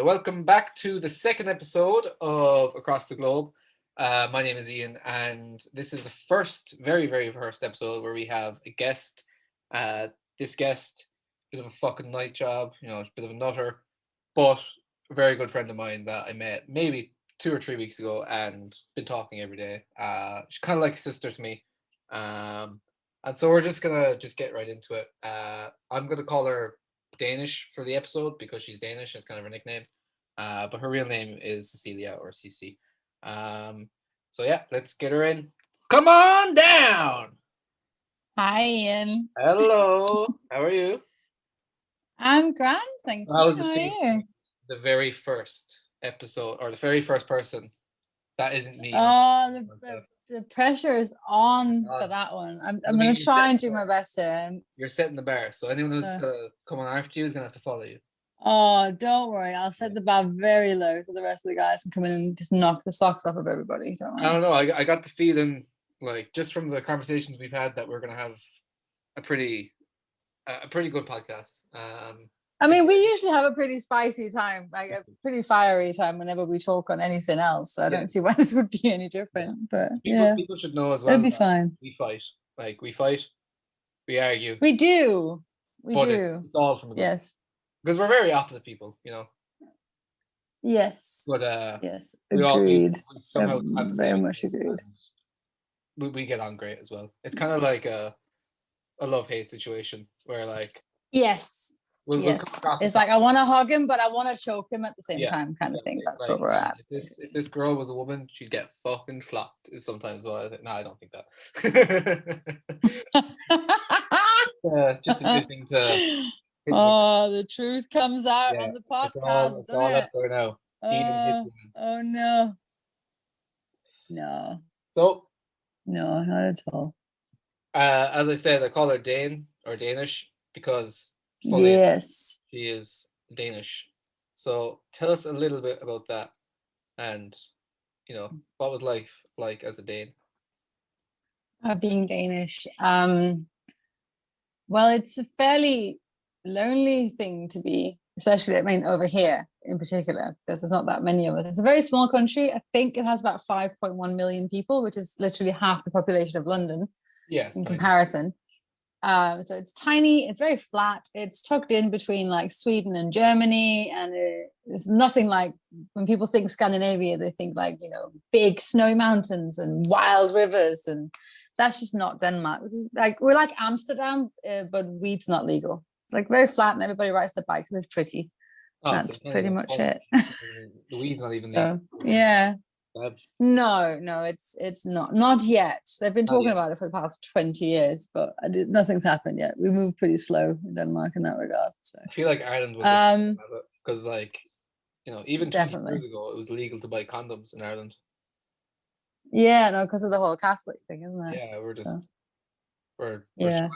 welcome back to the second episode of Across the Globe. My name is Ian, and this is the very first episode where we have a guest. This guest, bit of a fucking night job, a bit of a nutter, but a very good friend of mine that I met maybe 2 or 3 weeks ago and been talking every day. She's kind of like a sister to me. And so we're just gonna get right into it. I'm gonna call her Danish for the episode because she's Danish. It's kind of her nickname. But her real name is Cecilia or Cici. So yeah, let's get her in. Come on down. Hi, Ian. Hello. How are you? I'm grand, thank you. How was How are you? the very first episode or the very first person that isn't me? Oh, the pressure is on God. for that one. I'm going to try and do my best here. You're setting the bar, so anyone who's coming after you is going to have to follow you. Oh, don't worry. I'll set the bar very low so the rest of the guys can come in and just knock the socks off of everybody. Don't worry. I don't know. I got the feeling, like, just from the conversations we've had, that we're going to have a pretty good podcast. I mean, we usually have a pretty spicy time, like a pretty fiery time whenever we talk on anything else. So I don't see why this would be any different. But people should know as well. It'll be fine. We fight. Like, we fight. We argue. We do. We do. It's all from because we're very opposite people, Yes. But yes, we agreed. somehow have the very same much agreed. We get on great as well. It's kind of like a love-hate situation where, like, yes. It's like I want to hug him, but I want to choke him at the same time, kind of thing. That's like, where we're at. If this girl was a woman, she'd get fucking slapped. Is sometimes what I think. No, I don't think that. Just a good thing to. The truth comes out on the podcast. It's all up there now. Oh no. So. No, not at all. As I said, I call her Dane or Danish because. Yes, she is Danish. So tell us a little bit about that, and what was life like as a Dane? Being Danish. Well, it's a fairly lonely thing to be, especially over here in particular, because there's not that many of us. It's a very small country. I think it has about 5.1 million people, which is literally half the population of London. Yes, in comparison. So it's tiny, it's very flat, it's tucked in between like Sweden and Germany, and it's nothing like when people think Scandinavia, they think like, big snowy mountains and wild rivers, and that's just not Denmark. We're like Amsterdam, but weed's not legal. It's like very flat and everybody rides their bikes and it's pretty. That's pretty much it. The weed's not even legal. Yeah. No, it's not yet. They've been talking about it for the past 20 years, but nothing's happened yet. We move pretty slow in Denmark in that regard. So I feel like Ireland was because, like, even 20 years ago, it was legal to buy condoms in Ireland. Yeah, no, because of the whole Catholic thing, isn't it? Yeah, we're strong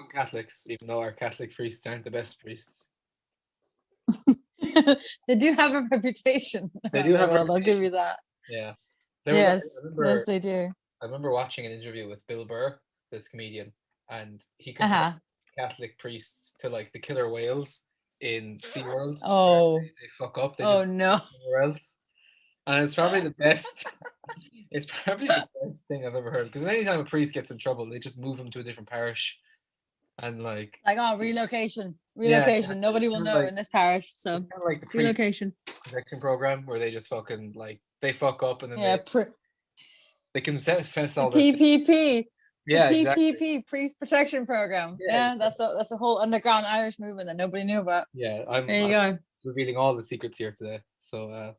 Catholics, even though our Catholic priests aren't the best priests. They do have a reputation. They do have. I'll give you that. Yeah. Yes, they do. I remember watching an interview with Bill Burr, this comedian, and he compared Catholic priests to like the killer whales in SeaWorld. Oh, they fuck up. They no! Somewhere else, and it's probably the best. It's probably the best thing I've ever heard, because anytime a priest gets in trouble, they just move him to a different parish, and relocation. Yeah, nobody will know in this parish, so kind of like the relocation protection program where they just fucking they fuck up and then they can fess all this PPP. Yeah, the PPP, priest protection program. Yeah, that's a whole underground Irish movement that nobody knew about. Yeah, I'm revealing all the secrets here today. So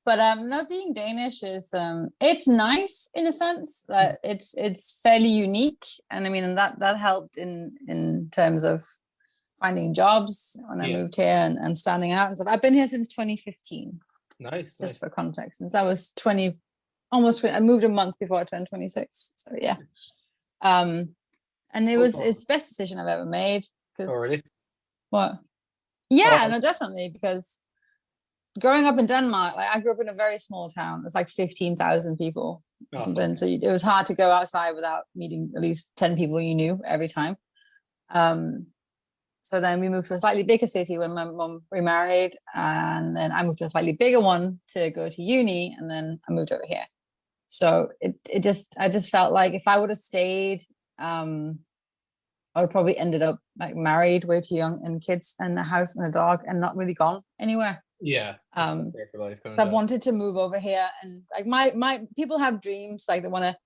but not being Danish is it's nice in a sense that it's fairly unique, and I mean that helped in terms of finding jobs when I moved here and standing out and stuff. I've been here since 2015. Nice. Just for context, since I was 20, almost 20, I moved a month before I turned 26. So yeah, and it's the best decision I've ever made. Already? What? Yeah, no, definitely, because growing up in Denmark, I grew up in a very small town. It's like 15,000 people or something. Okay. So it was hard to go outside without meeting at least 10 people you knew every time. So then we moved to a slightly bigger city when my mum remarried, and then I moved to a slightly bigger one to go to uni, and then I moved over here. So I just felt like if I would have stayed, I would probably ended up like married way too young and kids and a house and a dog and not really gone anywhere. Yeah. For life, so I've wanted to move over here, and like my people have dreams, like they want to,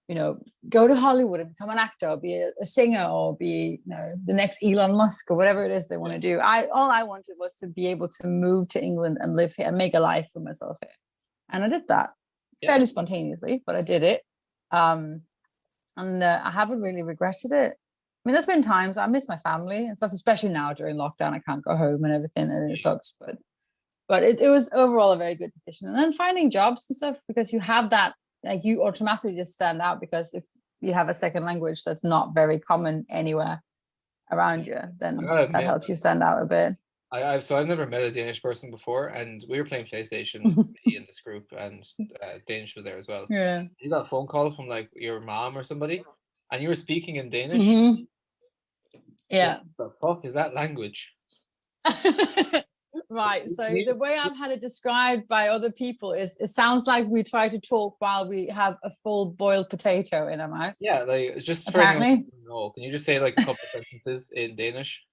you know, go to Hollywood and become an actor, or be a singer, or be, you know, the next Elon Musk or whatever it is they want to do. All I wanted was to be able to move to England and live here and make a life for myself here, and I did that fairly spontaneously, but I did it, and I haven't really regretted it. I mean, there's been times I miss my family and stuff, especially now during lockdown. I can't go home and everything, and it sucks, but it was overall a very good decision. And then finding jobs and stuff, because you have that, like, you automatically just stand out, because if you have a second language that's not very common anywhere around you, then that helps you stand out a bit. So I've never met a Danish person before, and we were playing PlayStation in this group, and Danish was there as well. Yeah. You got a phone call from like your mom or somebody, and you were speaking in Danish. Mm-hmm. Yeah. What the fuck is that language? Right. So the way I've had it described by other people is it sounds like we try to talk while we have a full boiled potato in our mouth. Yeah, like it's just apparently. No, can you just say like a couple of sentences in Danish?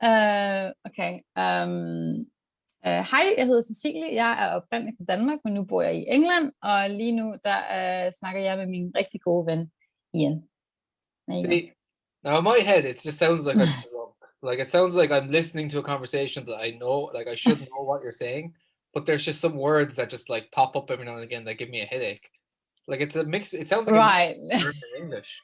Okay. Hej, jeg hedder Cecilie. Jeg er oprindelig fra Danmark, men nu bor jeg i England, og lige nu der snakker jeg med min rigtig gode ven Ian. See, now in my head, it just sounds like I'm drunk. Like it sounds like I'm listening to a conversation that I know, like I should know what you're saying, but there's just some words that just like pop up every now and again that give me a headache. Like it's a mix. It sounds like right. German and English.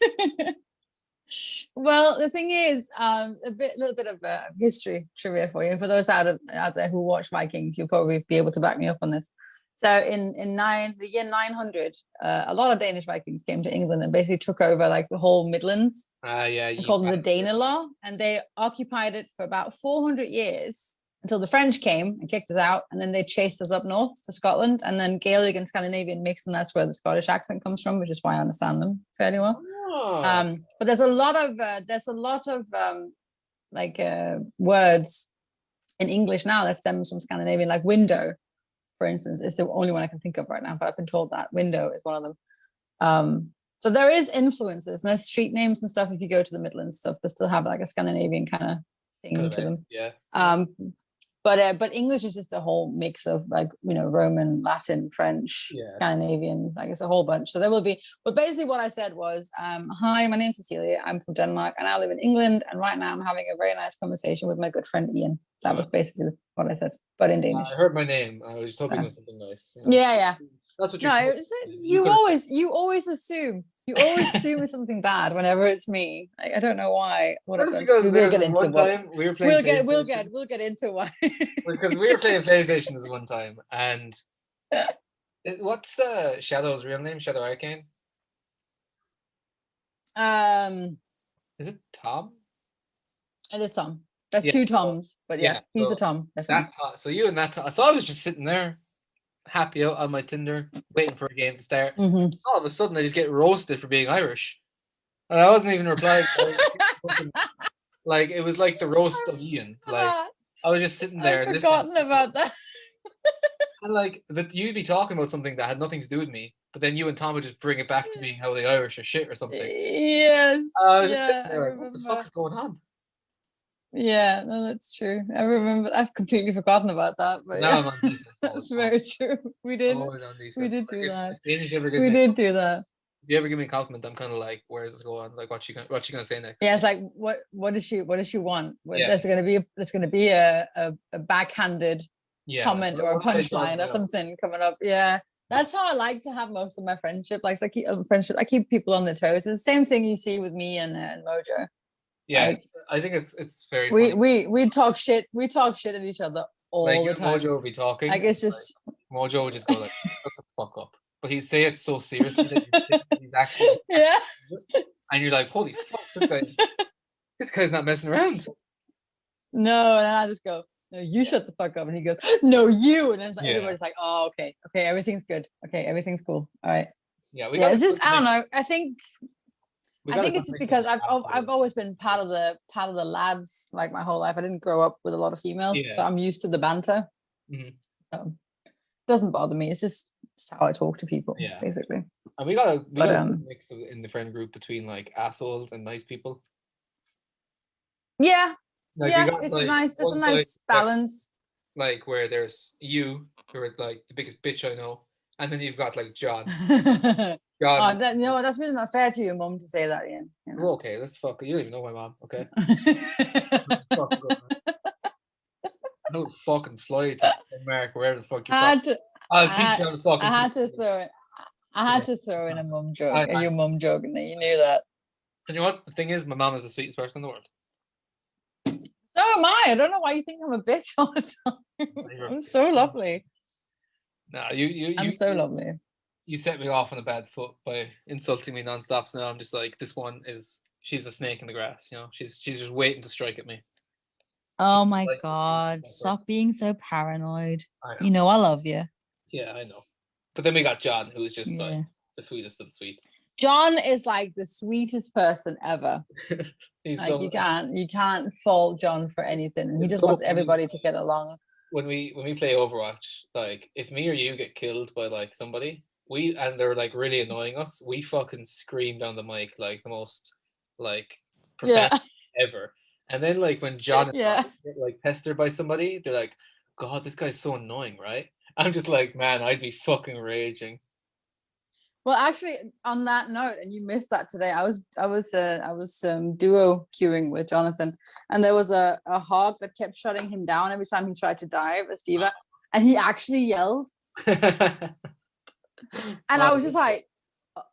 Well, the thing is, little bit of history trivia for you. For those out there who watch Vikings, you'll probably be able to back me up on this. So in the year 900, a lot of Danish Vikings came to England and basically took over like the whole Midlands. And called them the Danelaw, and they occupied it for about 400 years until the French came and kicked us out, and then they chased us up north to Scotland, and then Gaelic and Scandinavian mixed, and that's where the Scottish accent comes from, which is why I understand them fairly well. But there's a lot of words in English now that stems from Scandinavian, like window, for instance, is the only one I can think of right now, but I've been told that window is one of them. So there is influences, and there's street names and stuff. If you go to the Midlands stuff, they still have like a Scandinavian kind of thing to them. Yeah. But English is just a whole mix of like, you know, Roman, Latin, French, Scandinavian, like it's a whole bunch. So there will be, but basically what I said was, hi, my name's Cecilia. I'm from Denmark and I live in England. And right now I'm having a very nice conversation with my good friend Ian. That was basically what I said, but in Danish. I heard my name. I was just hoping it was something nice. You know? Yeah. That's what you always assume. You always assume it's something bad whenever it's me. I don't know why. That's because we'll get into time we were playing. We'll get into why. Because we were playing PlayStation this one time, and what's Shadow's real name? Shadow Arcane. Is it Tom? It is Tom. That's two Toms, but he's a Tom. Definitely. So you and that Tom. So I was just sitting there, happy out on my Tinder, waiting for a game to start. Mm-hmm. All of a sudden, I just get roasted for being Irish, and I wasn't even replying. Like it was like the roast of Ian. Like I was just sitting there. I've forgotten about that. And like that, you'd be talking about something that had nothing to do with me, but then you and Tom would just bring it back to being how the Irish are shit or something. Yes. I was just sitting there. Like, what the fuck is going on? Yeah, no, that's true. I remember. I've completely forgotten about that. But no, I'm on defense. That's very true. We did. We did do that. We did do that. If you ever give me a compliment, I'm kind of like, where is this going? Like, what you gonna say next? Yeah, it's like, what does she want? There's gonna be a backhanded comment or a punchline or something coming up. Yeah. That's how I like to have most of my friendship. Like, so I keep people on their toes. It's the same thing you see with me and Mojo. Yeah, like, I think it's very. We talk shit. We talk shit at each other all the time. Mojo will be talking. Like it's just Mojo would just go like, "Shut the fuck up," but he'd say it so seriously that he's actually and you're like, "Holy fuck, this guy's not messing around." No, and I just go, "No, you shut the fuck up," and he goes, "No, you," and it's like everybody's like, "Oh, okay, everything's good. Okay, everything's cool. All right." Yeah, it's just I don't know. I think We I got a think good it's just mix of because I've absolute- always been part of the lads like my whole life. I didn't grow up with a lot of females, so Yeah. I'm used to the banter. Mhm. So it doesn't bother me. It's just it's how I talk to people, Yeah. basically. And we got a But, good mix of, in the friend group between like assholes and nice people. Yeah, Like we yeah, got it's like a one side nice balance. like where there's you who are like the biggest bitch I know, and then you've got like John. Oh, John, that's really not fair to your mum to say that, Ian. You know? okay, let's fuck. You don't even know my mom, okay? Fucking go, man. I don't fucking fly to America, wherever the fuck you're I from. had to, I'll I teach had, you how to fucking. I had to speak. throw it. I had to throw in a mum joke, I- your mum joke, and you knew that. And you know what? The thing is, my mom is the sweetest person in the world. So am I. I don't know why you think I'm a bitch all the time. You're a I'm bitch. so lovely. No, I'm so lovely. You set me off on a bad foot by insulting me nonstop. So now I'm just like, this one is she's a snake in the grass. You know, she's just waiting to strike at me. Oh my Like to see God. that Stop being so paranoid. I know. You know I love you. Yeah, I know. But then we got John, who is just like Yeah. the sweetest of the sweets. John is like the sweetest person ever. He's Like so you can't fault John for anything. And he It's just so wants funny, everybody to like, get along. when we play Overwatch, like if me or you get killed by like somebody, and they're like really annoying us, we fucking scream down the mic like the most like Yeah. professional ever. And then like when John and Yeah. I get like pestered by somebody, they're like, God, this guy's so annoying, right? I'm just like, man, I'd be fucking raging. Well, actually, on that note, and you missed that today, I was duo queuing with Jonathan, and there was a hog that kept shutting him down every time he tried to dive as Diva, and he actually yelled, and I was just like,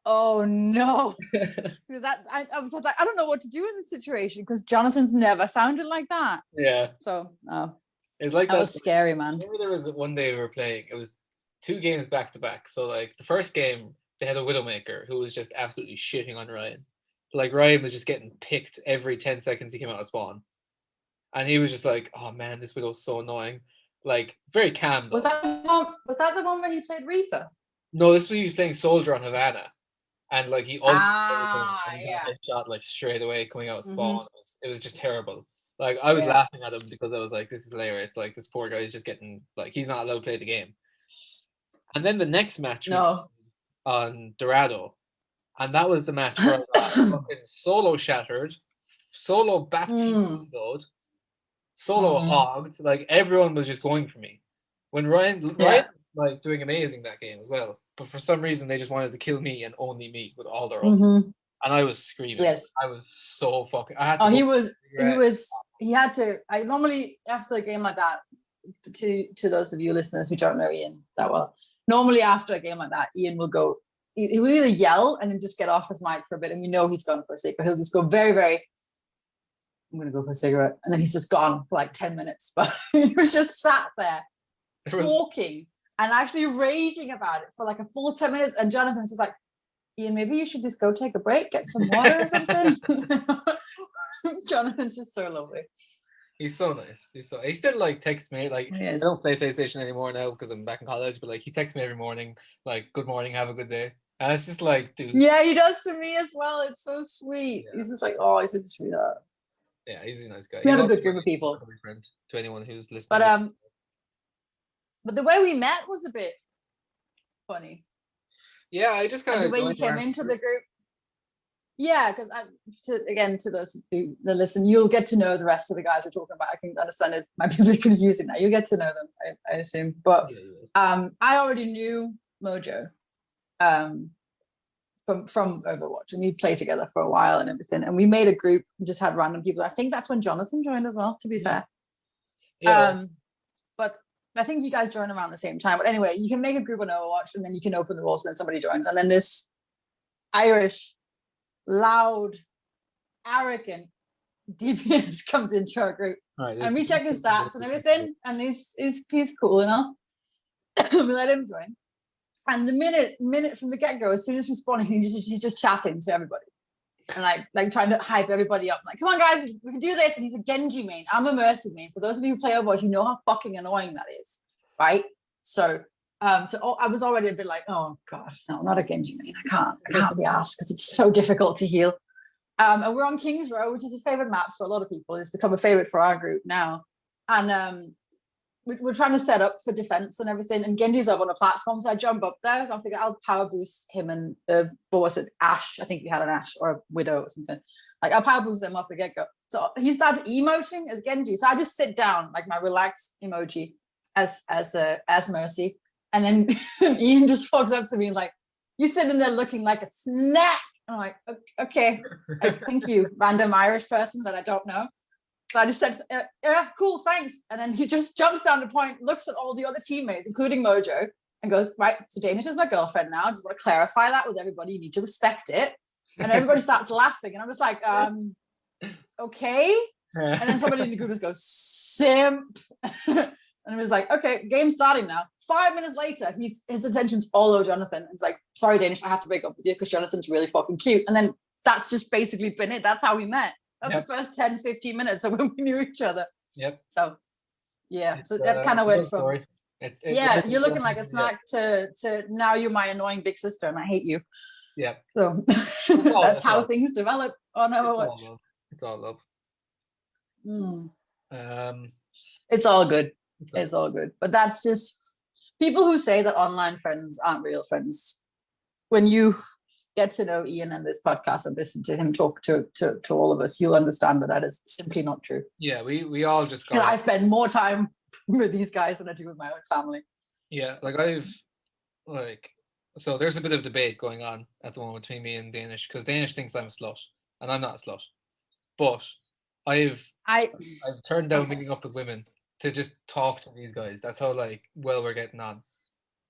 oh no, because I was like, I don't know what to do in this situation because Jonathan's never sounded like that. Yeah. So It's like that was scary, man. Remember there was one day we were playing, it was 2 games back to back. So like the first game, they had a Widowmaker who was just absolutely shitting on Ryan. Like Ryan was just getting picked every 10 seconds he came out of spawn. And he was just like, oh man, this Widow's so annoying. Like very calm though. Was that the one where he played Rita? No, this was he was playing Soldier on Havana. And like he ulted everything and he yeah. got headshot like straight away coming out of Mhm. spawn. It was just terrible. Like I was Yeah. laughing at him because I was like, this is hilarious. Like this poor guy is just getting like he's not allowed to play the game. And then the next match we No. played on Dorado, and that was the match where I got fucking solo shattered, solo Baptiste load, solo hogged. Like everyone was just going for me. When Ryan like doing amazing that game as well, but for some reason they just wanted to kill me and only me with all their own. And I was screaming. Yes. I was so fucking. I had to he had to. I normally after a game like that, to those of you listeners who don't know Ian that well, normally after a game like that, Ian will go. He will either yell and then just get off his mic for a bit, and we know he's gone for a cigarette. He'll just go very, very. I'm gonna go for a cigarette, and then he's just gone for like 10 minutes. But he was just sat there talking and actually raging about it for like a full 10 minutes. And Jonathan's just like, Ian, maybe you should just go take a break, get some water or something. Jonathan's just so lovely. He's so nice. He still like texts me like I don't play PlayStation anymore now because I'm back in college, but like he texts me every morning like good morning, have a good day. And it's just like, dude. Yeah, he does to me as well. It's so sweet. Yeah. He's just like, oh, he's such a sweetheart. Yeah, he's a nice guy. We have a good group of people. Friend to anyone who's listening. But the way we met was a bit funny. Yeah, I just kind of the way you came into the group. Yeah, because to those who listen, you'll get to know the rest of the guys we're talking about. I can understand it might be a bit confusing now. You'll get to know them, I assume. But I already knew Mojo from Overwatch, and we played together for a while and everything. And we made a group, just had random people. I think that's when Jonathan joined as well, to be fair. Yeah. But I think you guys joined around the same time. But anyway, you can make a group on Overwatch, and then you can open the roles, and then somebody joins. And then this Irish, loud, arrogant DPS comes into our group. Right, and we check his stats and everything, and he's cool enough. We let him join. And the minute from the get-go, as soon as we spawn, he's just chatting to everybody. And like trying to hype everybody up. Like, come on guys, we can do this. And he's a Genji main. I'm a Mercy main. For those of you who play Overwatch, you know how fucking annoying that is. Right? So I was already a bit like, oh god, no, not a Genji main. I can't be asked because it's so difficult to heal. And we're on Kings Row, which is a favorite map for a lot of people. It's become a favorite for our group now. And we're trying to set up for defense and everything. And Genji's up on a platform, so I jump up there. I figure I'll power boost him and what was it, Ashe? I think we had an Ashe or a Widow or something. Like I'll power boost them off the get go. So he starts emoting as Genji. So I just sit down, like my relaxed emoji, as Mercy. And then Ian just walks up to me and like, "You're sitting there looking like a snack." I'm like, "Okay, thank you, random Irish person that I don't know." So I just said, "Yeah, cool, thanks." And then he just jumps down the point, looks at all the other teammates, including Mojo, and goes, "Right, so Danish is my girlfriend now. I just want to clarify that with everybody. You need to respect it." And everybody starts laughing. And I'm just like, okay. And then somebody in the group just goes, "Simp." And it was like, "Okay, game's starting now." 5 minutes later, his attention's all over Jonathan. It's like, "Sorry, Danish, I have to break up with you because Jonathan's really fucking cute." And then that's just basically been it. That's how we met. That's the first 10, 15 minutes of when we knew each other. Yep. So, yeah. So that kind of went from, you're looking like a snack to now you're my annoying big sister and I hate you. Yeah. So that's how things develop on Overwatch. It's all love. It's all good. It's all good. But that's just people who say that online friends aren't real friends. When you get to know Ian and this podcast and listen to him talk to all of us, you'll understand that is simply not true. Yeah, we all just got. I spend more time with these guys than I do with my own family. Yeah, so there's a bit of debate going on at the moment between me and Danish because Danish thinks I'm a slut and I'm not a slut, but I've turned down meeting up with women to just talk to these guys. That's how well we're getting on.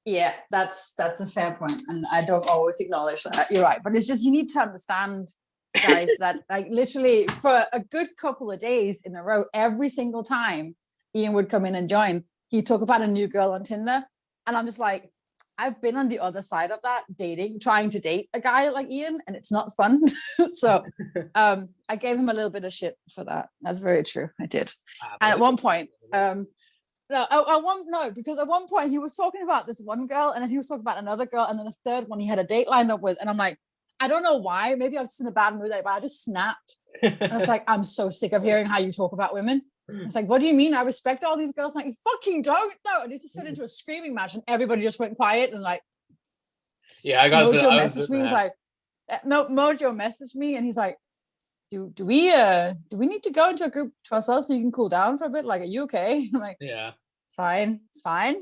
Yeah, that's a fair point, and I don't always acknowledge that. You're right, but it's just you need to understand, guys, that literally for a good couple of days in a row, every single time Ian would come in and join, he'd talk about a new girl on Tinder, and I'm just like, I've been on the other side of that, trying to date a guy like Ian, and it's not fun. So I gave him a little bit of shit for that. That's very true. I did. And at one point, because at one point he was talking about this one girl and then he was talking about another girl and then a third one he had a date lined up with. And I'm like, I don't know why. Maybe I was just in a bad mood, but I just snapped. And I was like, I'm so sick of hearing how you talk about women. It's like, what do you mean? I respect all these girls. Like, you fucking don't. No. And it just turned into a screaming match and everybody just went quiet and like, yeah, I got Mojo messaged me. He's like, no, Mojo messaged me and he's like, do we need to go into a group to ourselves so you can cool down for a bit? Like, are you okay? I'm like, yeah, fine. It's fine.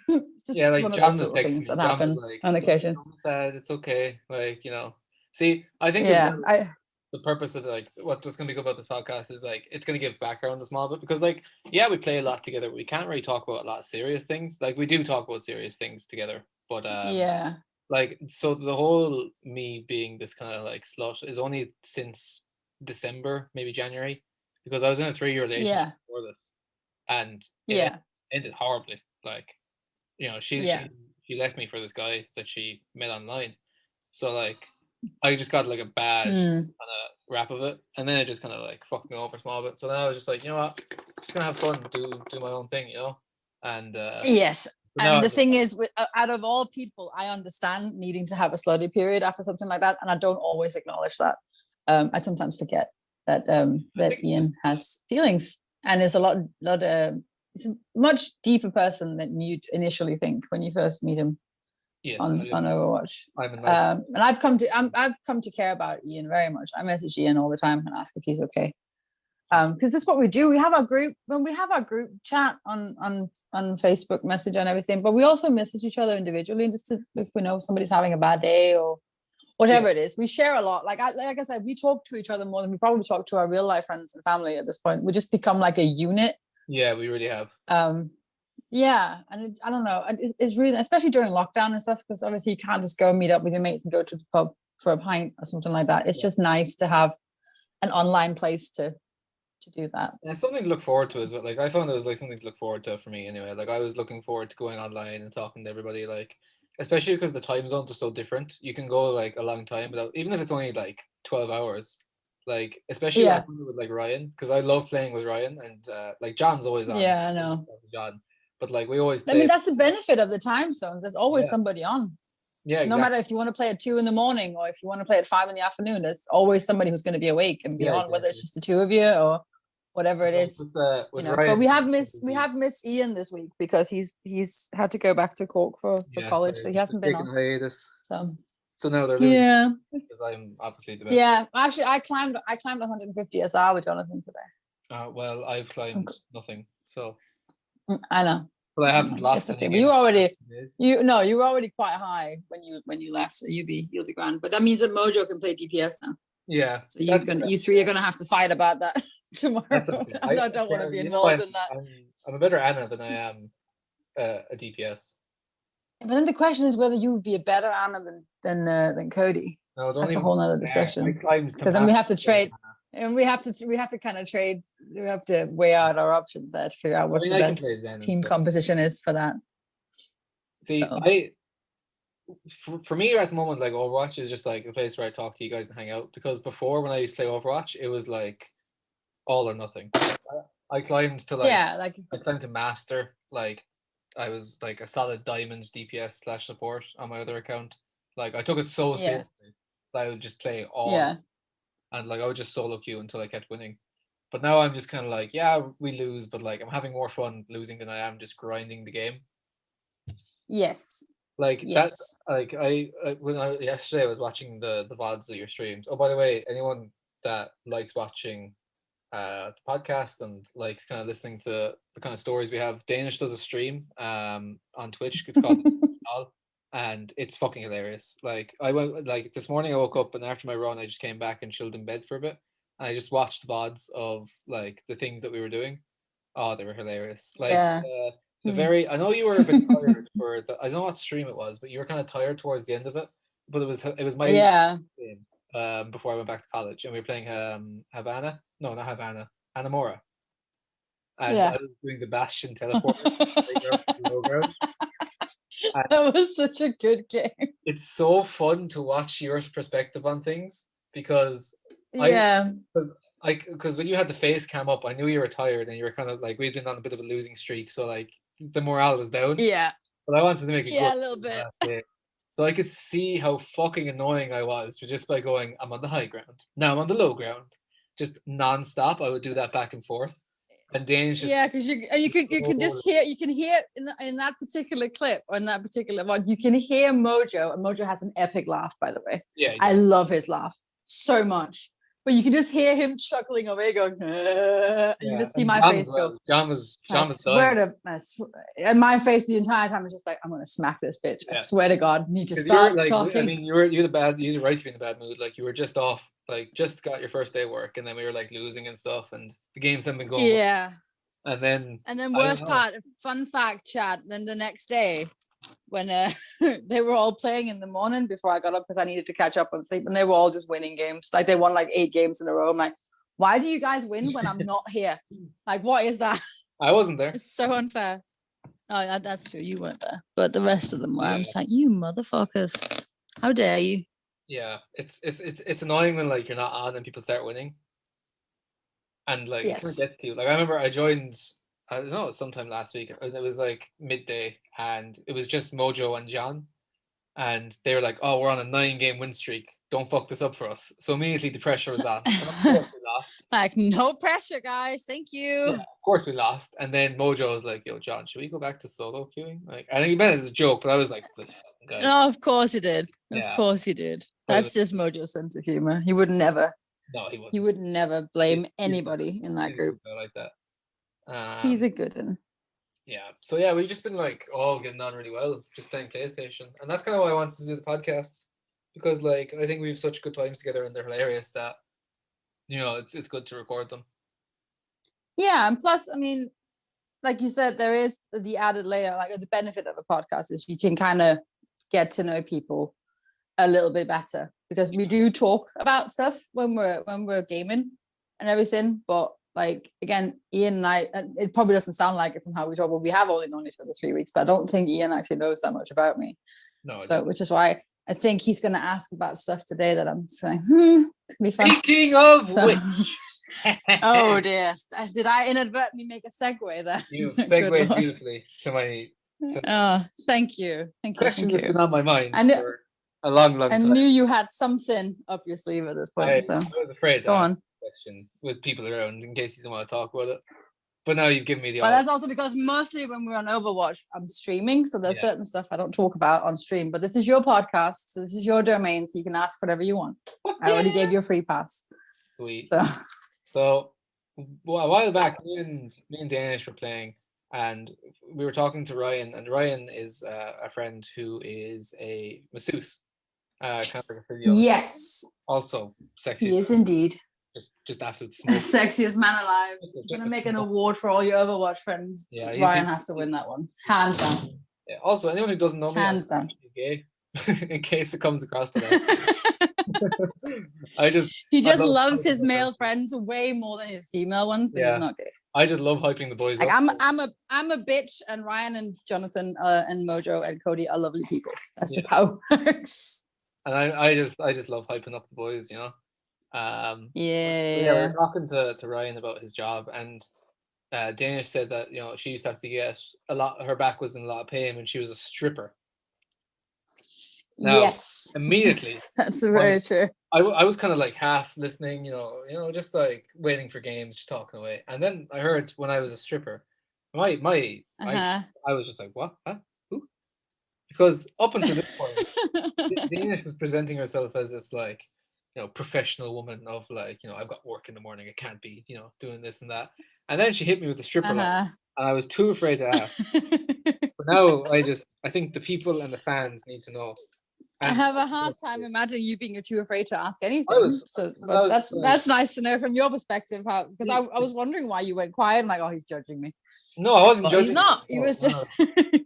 It's just one of those little things that happen on occasion. Said it's okay. See, I think the purpose of what's going to be good about this podcast is it's going to give background a small bit because we play a lot together. We can't really talk about a lot of serious things. We do talk about serious things together, but so the whole me being this kind of slut is only since December, maybe January, because I was in a 3-year relationship before this, and it ended horribly. She left me for this guy that she met online, so I just got a bad kind of rap of it, and then it just kind of fucked me over a small bit. So then I was just you know what, I'm just gonna have fun, do my own thing, and yes. And the thing is, out of all people, I understand needing to have a slutty period after something like that, and I don't always acknowledge that. I sometimes forget that Ian has feelings, and is he's a much deeper person than you initially think when you first meet him. Yes, on Overwatch. And I've come to care about Ian very much. I message Ian all the time and ask if he's okay. Because this is what we do. We have our group chat on Facebook Messenger and everything, but we also message each other individually just if we know somebody's having a bad day or whatever it is. We share a lot. Like I said, we talk to each other more than we probably talk to our real life friends and family at this point. We just become like a unit. Yeah, we really have. Yeah, and I don't know. It's really, especially during lockdown and stuff, because obviously you can't just go meet up with your mates and go to the pub for a pint or something like that. It's just nice to have an online place to do that. And it's something to look forward to as well. I found it was something to look forward to for me anyway. I was looking forward to going online and talking to everybody, especially because the time zones are so different. You can go a long time without, even if it's only 12 hours. Especially with Ryan, because I love playing with Ryan, and John's always on. Yeah, I know. John, but we always play. I mean, that's the benefit of the time zones. There's always somebody on. Yeah, No exactly. matter if you want to play at 2 in the morning or if you want to play at 5 in the afternoon, there's always somebody who's going to be awake and be Yeah, on, whether it's exactly. just the two of you or whatever it Like is. with But Ryan, we have missed Ian this week because he's had to go back to Cork for yeah, college, so he hasn't been taking on. hiatus. So So now they're losing yeah, because I'm obviously the best. yeah. Actually, I climbed 150 SR with Jonathan today. Well, I've climbed nothing, so I know. but I haven't lost It's okay. any But games. you were already quite high when you left, so you'll be grand. But that means that Mojo can play DPS now. Yeah, So you three are gonna have to fight about that tomorrow. that's okay. I don't want to be involved in that. I'm a better Anna than I am a DPS. But then the question is whether you would be a better Anna than Cody. No, don't That's a even whole nother start. discussion. I climbed to Because then we have to master trade, and we have to kind of trade. We have to weigh out our options there to figure out what the I can best play Zen and team stuff. composition is for that. See, So. For me at the moment, like Overwatch is just like a place where I talk to you guys and hang out. Because before, when I used to play Overwatch, it was like all or nothing. I climbed to I climbed to master. Like I was like a solid diamonds DPS / support on my other account. Like I took it so seriously that I would just play all, and like I would just solo queue until I kept winning. But now I'm just kind of like, yeah, we lose, but like I'm having more fun losing than I am just grinding the game. Yes. Like that's like yesterday I was watching the VODs of your streams. Oh, by the way, anyone that likes watching the podcast and likes kind of listening to the kind of stories we have, Danish does a stream on Twitch. It's called and it's fucking hilarious. Like I went this morning I woke up and after my run I just came back and chilled in bed for a bit. And I just watched VODs of like the things that we were doing. Oh, they were hilarious. Like I know you were a bit tired for the, I don't know what stream it was, but you were kind of tired towards the end of it. But it was my game before I went back to college, and we were playing Havana. No, not Havana. Anamora. And I was doing the Bastion teleport. That was such a good game. It's so fun to watch your perspective on things because because when you had the face cam up, I knew you were tired and you were kind of like we'd been on a bit of a losing streak, so like the morale was down. Yeah. But I wanted to make it a little bit. So I could see how fucking annoying I was just by going, I'm on the high ground. Now I'm on the low ground. Just non-stop. I would do that back and forth. And Dane's just because you can just hear in that particular clip or in that particular one, you can hear Mojo, and Mojo has an epic laugh, by the way. Yeah. I love his laugh so much. But you can just hear him chuckling away, going, and you just see my face go. John was and my face the entire time was just like, I'm gonna smack this bitch. I swear to God, need to stop talking. I mean, you were right to be in the bad mood. Like you were just off, like just got your first day work, and then we were like losing and stuff, and the games haven't been going. Yeah. And then worst part, fun fact, chat. Then the next day, when they were all playing in the morning before I got up because I needed to catch up on sleep, and they were all just winning games. Like they won like 8 games in a row. I'm like, why do you guys win when I'm not here? Like, what is that? I wasn't there. It's so unfair. Oh, that's true. You weren't there, but the rest of them were. I'm just like, you motherfuckers! How dare you? Yeah, it's annoying when like you're not on and people start winning, and like it kind of gets to you. Like I remember I joined. I don't know, sometime last week, and it was like midday, and it was just Mojo and John, and they were like, "Oh, we're on a 9-game win streak. Don't fuck this up for us." So immediately the pressure was on. And of course we lost. Like, no pressure, guys. Thank you. Yeah, of course we lost, and then Mojo was like, "Yo, John, should we go back to solo queuing?" Like, I think he meant it as a joke, but I was like, "This fucking guy." No, of course he did. Of course he did. That's just Mojo's sense of humor. He would never. No, he wouldn't. He would never blame anybody in that group. Like that. He's a good one. Yeah. So yeah, we've just been like all getting on really well, just playing PlayStation, and that's kind of why I wanted to do the podcast, because like I think we have such good times together and they're hilarious that it's good to record them. Yeah, and plus, I mean, like you said, there is the added layer. Like the benefit of a podcast is you can kind of get to know people a little bit better, because we do talk about stuff when we're gaming and everything, but like again, Ian and I, it probably doesn't sound like it from how we talk, but we have only known each other 3 weeks, but I don't think Ian actually knows that much about me. No. So which is why I think he's going to ask about stuff today that I'm saying, it's going to be fun. Speaking of which. Oh dear. Did I inadvertently make a segue there? You segued beautifully to So, Thank you. question Thank that's you. been on my mind I knew, for a long, long I time. knew you had something up your sleeve at this I point. So was afraid to go ask on. the question with people around in case you didn't want to talk about it. But now you've given me the Well, option. that's also because mostly when we're on Overwatch, I'm streaming. So there's Yeah. certain stuff I don't talk about on stream. But this is your podcast. So this is your domain. So you can ask whatever you want. I already gave you a free pass. Sweet. So So a while back, me and Danish were playing, and we were talking to Ryan, and Ryan is a friend who is a masseuse, kind of like a physio, yes, also sexy, he is indeed just absolute smoke. sexiest man alive. Just You're a gonna make an smoke. award for all your Overwatch friends. Yeah, Ryan has to win that one, hands down. Yeah, also, anyone who doesn't know me, I'm Hands down. gay, in case it comes across to that. He I just love loves hyping his up male those- friends way more than his female ones, but Yeah. he's not gay. I just love hyping the boys Like up. I'm a bitch, and Ryan and Jonathan and Mojo and Cody are lovely people. That's just how it works. And I just love hyping up the boys, you know. Yeah. We're talking to Ryan about his job, and Danish said that she used to have to get a lot. Her back was in a lot of pain when she was a stripper. Now, yes. Immediately, That's very true. I was kind of like half listening, just like waiting for games, just talking away. And then I heard when I was a stripper, I was just like, what? Huh? Who? Because up until this point, Danish was presenting herself as this like, professional woman of like, I've got work in the morning. I can't be, doing this and that. And then she hit me with the stripper line, and I was too afraid to ask. But now I think the people and the fans need to know. I have a hard time imagining you being too afraid to ask anything. But that's nice to know from your perspective, because I was wondering why you went quiet. I'm like, oh, he's judging me. No, I wasn't judging. He's not. You. He was just.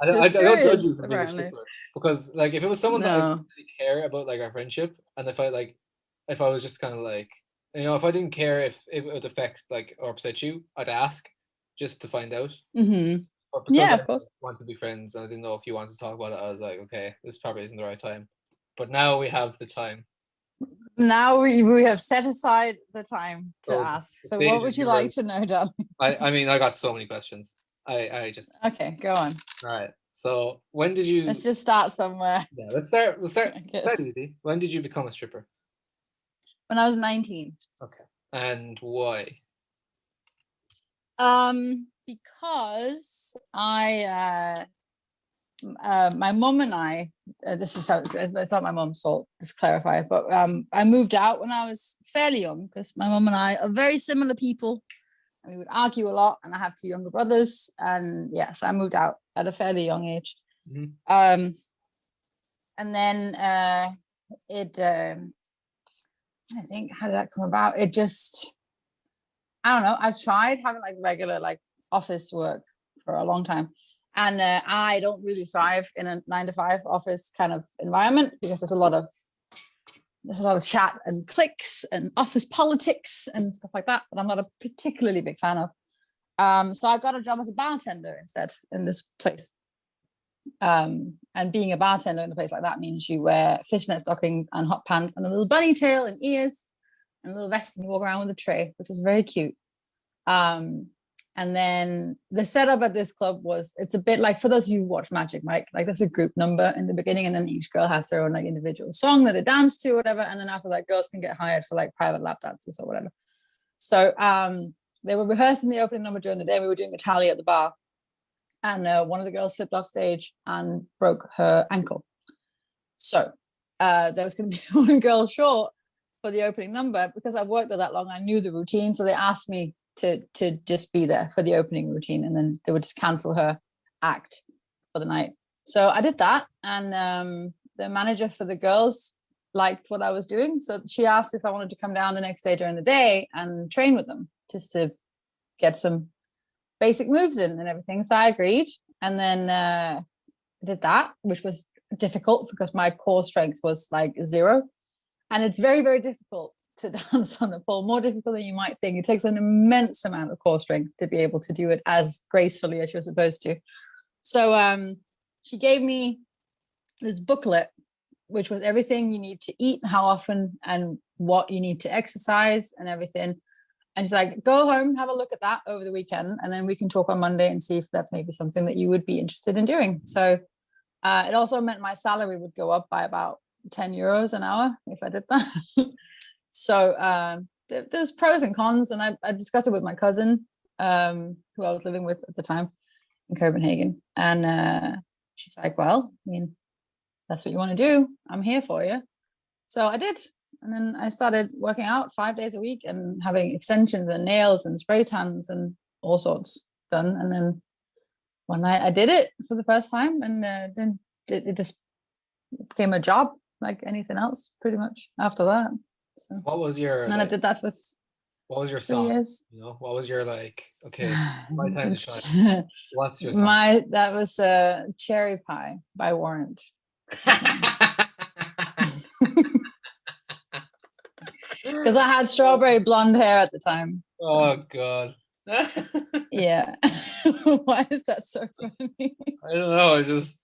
I don't judge you for being a apparently. stripper, because like if it was someone that I didn't really care about like our friendship, and if I was just kind of like, if I didn't care if it would affect like or upset you, I'd ask just to find out. Mm-hmm. Or because Yeah, I of course. want to be friends, and I didn't know if you wanted to talk about it. I was like, okay, this probably isn't the right time. But now we have the time. Now we have set aside the time to ask. So what would you like to know, darling? I mean, I got so many questions. I just okay, go on. All right. So when did you? Let's just start somewhere. Yeah, let's start. Start easy. When did you become a stripper? When I was 19. Okay. And why? Because my mom and I, this is how it's not my mom's fault, just clarify, but I moved out when I was fairly young, because my mom and I are very similar people, and we would argue a lot, and I have 2 younger brothers, and yes, I moved out at a fairly young age. Mm-hmm. And then I think, how did that come about? It just, I don't know, I tried having like regular like office work for a long time. And I don't really thrive in a 9-to-5 office kind of environment, because there's a lot of chat and cliques and office politics and stuff like that I'm not a particularly big fan of. So I got a job as a bartender instead in this place. And being a bartender in a place like that means you wear fishnet stockings and hot pants and a little bunny tail and ears and a little vest, and you walk around with a tray, which is very cute. And then the setup at this club it's a bit like, for those of you who watch Magic Mike, like there's a group number in the beginning, and then each girl has their own like individual song that they dance to or whatever. And then after that, girls can get hired for like private lap dances or whatever. So they were rehearsing the opening number during the day. We were doing a tally at the bar, and one of the girls slipped off stage and broke her ankle. So there was going to be one girl short for the opening number. Because I've worked there that long, I knew the routine. So they asked me to just be there for the opening routine, and then they would just cancel her act for the night. So I did that, and the manager for the girls liked what I was doing, so she asked if I wanted to come down the next day during the day and train with them, just to get some basic moves in and everything. So I agreed, and then I did that, which was difficult because my core strength was like 0, and it's very, very difficult to dance on the pole, more difficult than you might think. It takes an immense amount of core strength to be able to do it as gracefully as you're supposed to. So she gave me this booklet, which was everything you need to eat, how often, and what you need to exercise and everything. And she's like, go home, have a look at that over the weekend, and then we can talk on Monday and see if that's maybe something that you would be interested in doing. So it also meant my salary would go up by about 10 euros an hour if I did that. So there's pros and cons, and I discussed it with my cousin, who I was living with at the time in Copenhagen. And she's like, well, I mean, that's what you want to do. I'm here for you. So I did. And then I started working out 5 days a week and having extensions and nails and spray tans and all sorts done. And then one night I did it for the first time, and then it just became a job like anything else pretty much after that. So What was your and then I did that for what was your 3 song? years. You know, what was your like, okay, my time to shine. What's your song? That was Cherry Pie by Warrant. Because I had strawberry blonde hair at the time. So. Oh god. Yeah. Why is that so funny? I don't know. I just.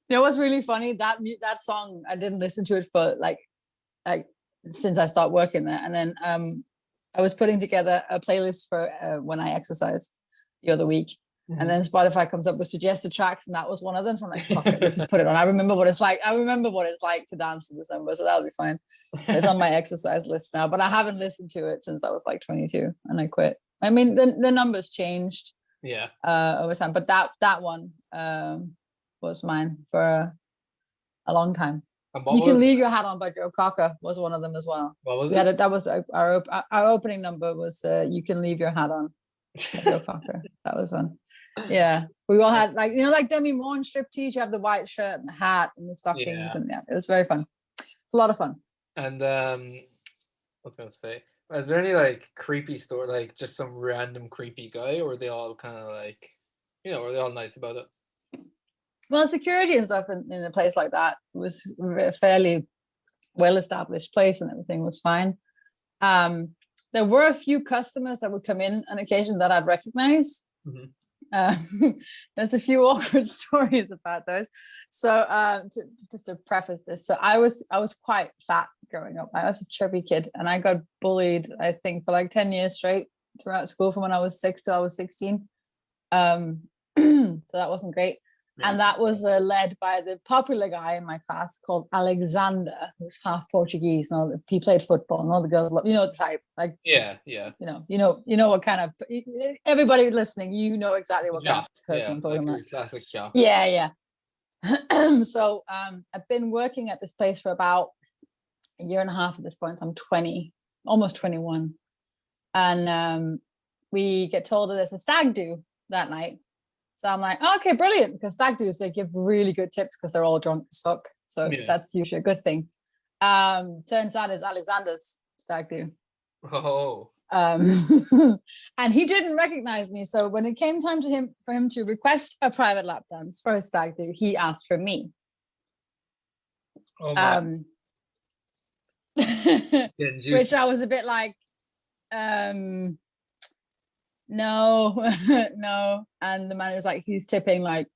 You know what's really funny? That song, I didn't listen to it for like since I started working there, and then I was putting together a playlist for when I exercise the other week. And then Spotify comes up with suggested tracks, and that was one of them. So I'm like, fuck it, let's just put it on. I remember what it's like. To dance to this number, so that'll be fine. It's on my exercise list now, but I haven't listened to it since I was like 22, and I quit. I mean, the numbers changed, over time, but that one was mine for a long time. You Can Leave Your Hat On by Joe Cocker was one of them as well. What was it? That was our opening number was You Can Leave Your Hat On by Joe Cocker. That was one. Yeah, we all had like Demi Moore and striptease. You have the white shirt and the hat and the stockings, and it was very fun. A lot of fun. And I was gonna say, is there any like creepy story, like just some random creepy guy, or were they all kind of like, were they all nice about it? Well, security and stuff in a place like that was a fairly well-established place, and everything was fine. There were a few customers that would come in on occasion that I'd recognize. Mm-hmm. There's a few awkward stories about those. So just to preface this, so I was quite fat growing up. I was a chubby kid, and I got bullied, I think, for like 10 years straight throughout school, from when I was 6 till I was 16. So that wasn't great. And that was led by the popular guy in my class called Alexander, who's half Portuguese. And he played football, and all the girls love, the type. Like, yeah. You know what kind of, everybody listening, exactly what kind of person I'm talking about. Classic job. Yeah. So I've been working at this place for about a year and a half at this point. So I'm 20, almost 21, and we get told that there's a stag do that night. So I'm like, oh, okay, brilliant, because stag do's, they give really good tips because they're all drunk as fuck. So that's usually a good thing. Turns out it's Alexander's stag do. Oh. And he didn't recognize me. So when it came time for him to request a private lap dance for his stag do, he asked for me. Oh my. Which I was a bit like, no. And the manager's like, he's tipping like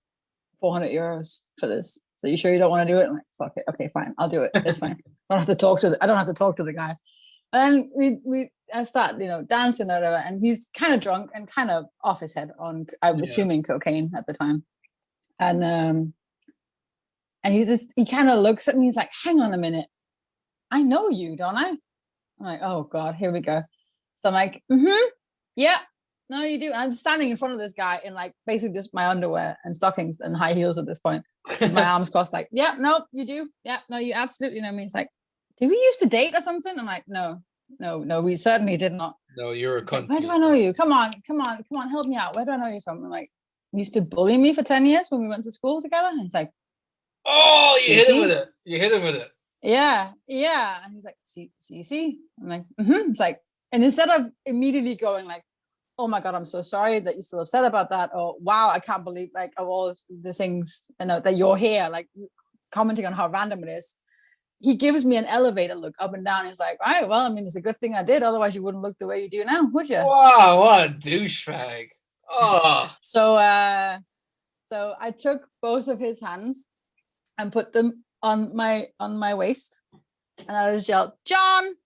400 euros for this. So you sure you don't want to do it? I'm like, fuck it. Okay, fine. I'll do it. It's fine. I don't have to talk to the guy. And then I start, dancing or whatever, and he's kind of drunk and kind of off his head on, I'm assuming, cocaine at the time. And he kind of looks at me. He's like, hang on a minute. I know you, don't I? I'm like, oh God, here we go. So I'm like, yeah. No, you do. I'm standing in front of this guy in like basically just my underwear and stockings and high heels at this point, with my arms crossed, like, yeah, no, you do. Yeah, no, you absolutely know me. It's like, did we used to date or something? I'm like, no, we certainly did not. No, you're a cunt. Like, where do I know you? Come on, help me out. Where do I know you from? I'm like, you used to bully me for 10 years when we went to school together. And it's like, oh, you hit him with it. Yeah. And he's like, see. I'm like, It's like, and instead of immediately going like, oh my God, I'm so sorry that you're still upset about that, or wow, I can't believe, like, of all the things that you're here, like commenting on how random it is, he gives me an elevator look up and down. He's like, all right, well, I mean, it's a good thing I did, otherwise you wouldn't look the way you do now, would you? Wow, what a douchebag. Oh. So I took both of his hands and put them on my waist, and I just yelled, John,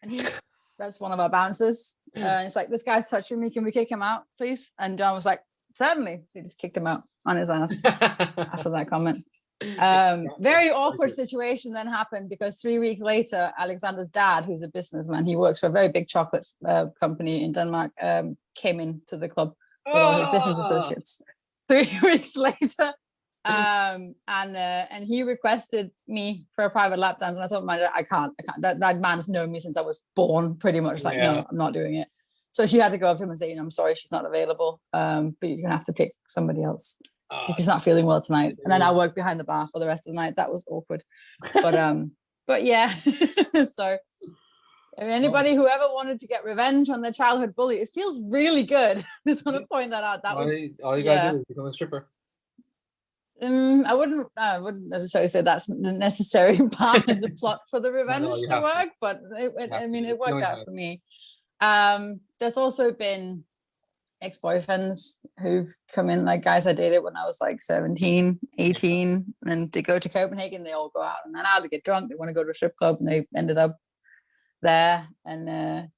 and that's one of our bouncers. It's like, this guy's touching me. Can we kick him out, please? And John was like, certainly. So he just kicked him out on his ass after that comment. Very awkward situation then happened because 3 weeks later, Alexander's dad, who's a businessman, he works for a very big chocolate company in Denmark, came into the club with all his business associates 3 weeks later. And he requested me for a private lap dance, and I told him, I can't. That man's known me since I was born, pretty much. Like, no, I'm not doing it. So she had to go up to him and say, I'm sorry, she's not available, but you're gonna have to pick somebody else. She's just not feeling well tonight. And then I worked behind the bar for the rest of the night. That was awkward, but yeah. So anybody who ever wanted to get revenge on their childhood bully, it feels really good. Just want to point that out. That was all you gotta do is become a stripper. I wouldn't necessarily say that's the necessary part of the plot for the revenge to work, but it worked out for me. There's also been ex-boyfriends who've come in, like guys I dated when I was like 17, 18, and they go to Copenhagen, they all go out, and then now they get drunk, they want to go to a strip club, and they ended up there. And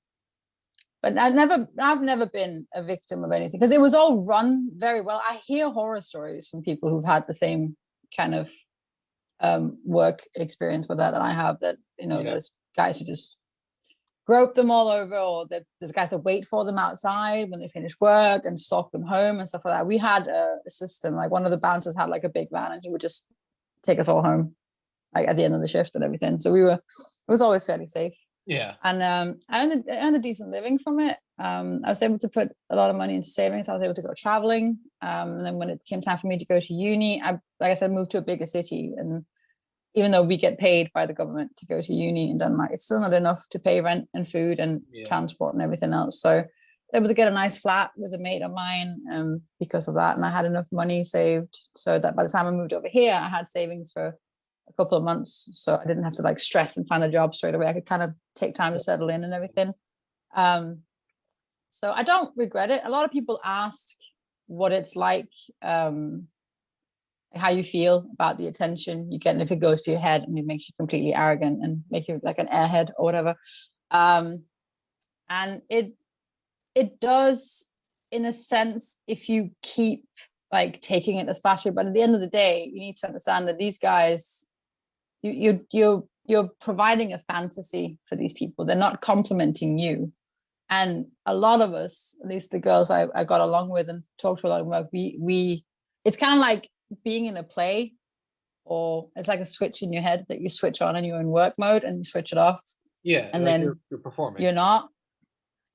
but I've never been a victim of anything because it was all run very well. I hear horror stories from people who've had the same kind of work experience with that I have, that there's guys who just grope them all over, or there's guys that wait for them outside when they finish work and stalk them home and stuff like that. We had a system, like one of the bouncers had like a big van, and he would just take us all home like at the end of the shift and everything. So it was always fairly safe. Yeah. And I earned a decent living from it. I was able to put a lot of money into savings. I was able to go traveling. And then when it came time for me to go to uni, like I said, moved to a bigger city. And even though we get paid by the government to go to uni in Denmark, it's still not enough to pay rent and food and transport and everything else. So I was able to get a nice flat with a mate of mine because of that. And I had enough money saved so that by the time I moved over here, I had savings for a couple of months. So I didn't have to like stress and find a job straight away. I could kind of take time to settle in and everything. So I don't regret it. A lot of people ask what it's like, how you feel about the attention you get, and if it goes to your head and it makes you completely arrogant and make you like an airhead or whatever. And it does, in a sense, if you keep like taking it as flattery. But at the end of the day, you need to understand that these guys, you're providing a fantasy for these people. They're not complimenting you. And a lot of us, at least the girls I got along with and talked to a lot about, we it's kind of like being in a play, or it's like a switch in your head that you switch on and you're in work mode and you switch it off. Yeah. And like then you're performing. You're not.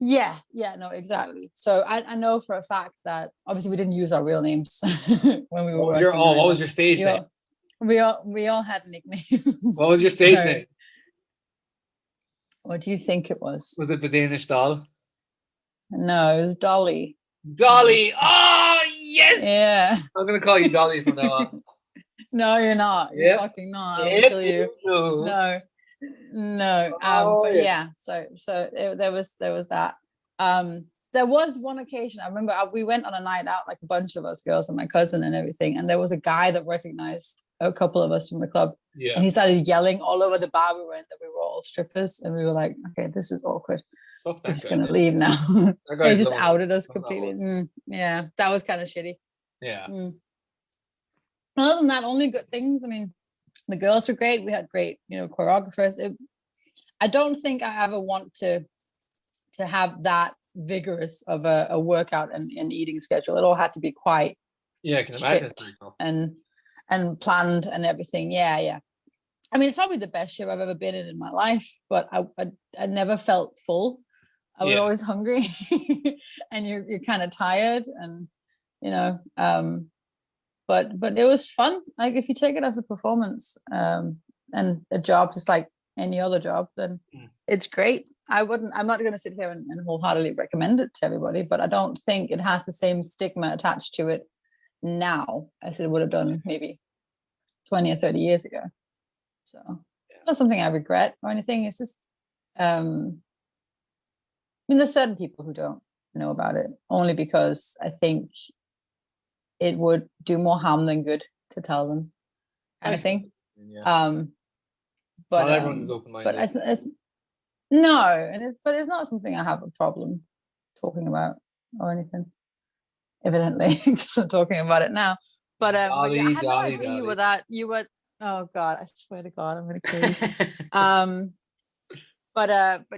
Yeah, no, exactly. So I know for a fact that obviously we didn't use our real names when we were working. What was your stage name? We all had nicknames. What was your stage name? What do you think it was? Was it the Danish doll? No, it was Dolly. Dolly! Oh, yes! Yeah. I'm going to call you Dolly from now on. No, you're not. You're fucking not. I will kill you. No. But yeah, so there was that. There was one occasion, I remember we went on a night out, like a bunch of us girls and my cousin and everything, and there was a guy that recognized a couple of us from the club. Yeah. And he started yelling all over the bar we were in that we were all strippers, and we were like, okay, this is awkward. We're just gonna leave now. He just outed us completely. Yeah, that was kind of shitty. Yeah. Other than that, only good things. I mean, the girls were great. We had great, choreographers. I don't think I ever want to have that vigorous of a workout and eating schedule. It all had to be quite I can imagine and planned and everything. Yeah. I mean, it's probably the best show I've ever been in my life, but I never felt full. I was always hungry and you're kind of tired, and but it was fun. Like if you take it as a performance and a job just like any other job, then it's great. I'm not going to sit here and wholeheartedly recommend it to everybody, but I don't think it has the same stigma attached to it now as it would have done maybe 20 or 30 years ago. So it's not something I regret or anything. It's just I mean, there's certain people who don't know about it, only because I think it would do more harm than good to tell them, kind of thing. But not everyone's open-minded. But No, and it's not something I have a problem talking about or anything. Evidently, because I'm talking about it now. But yeah, I Dolly, had no dolly, idea you were dolly. that. You were. Oh God, I swear to God, I'm gonna kill you. Um, but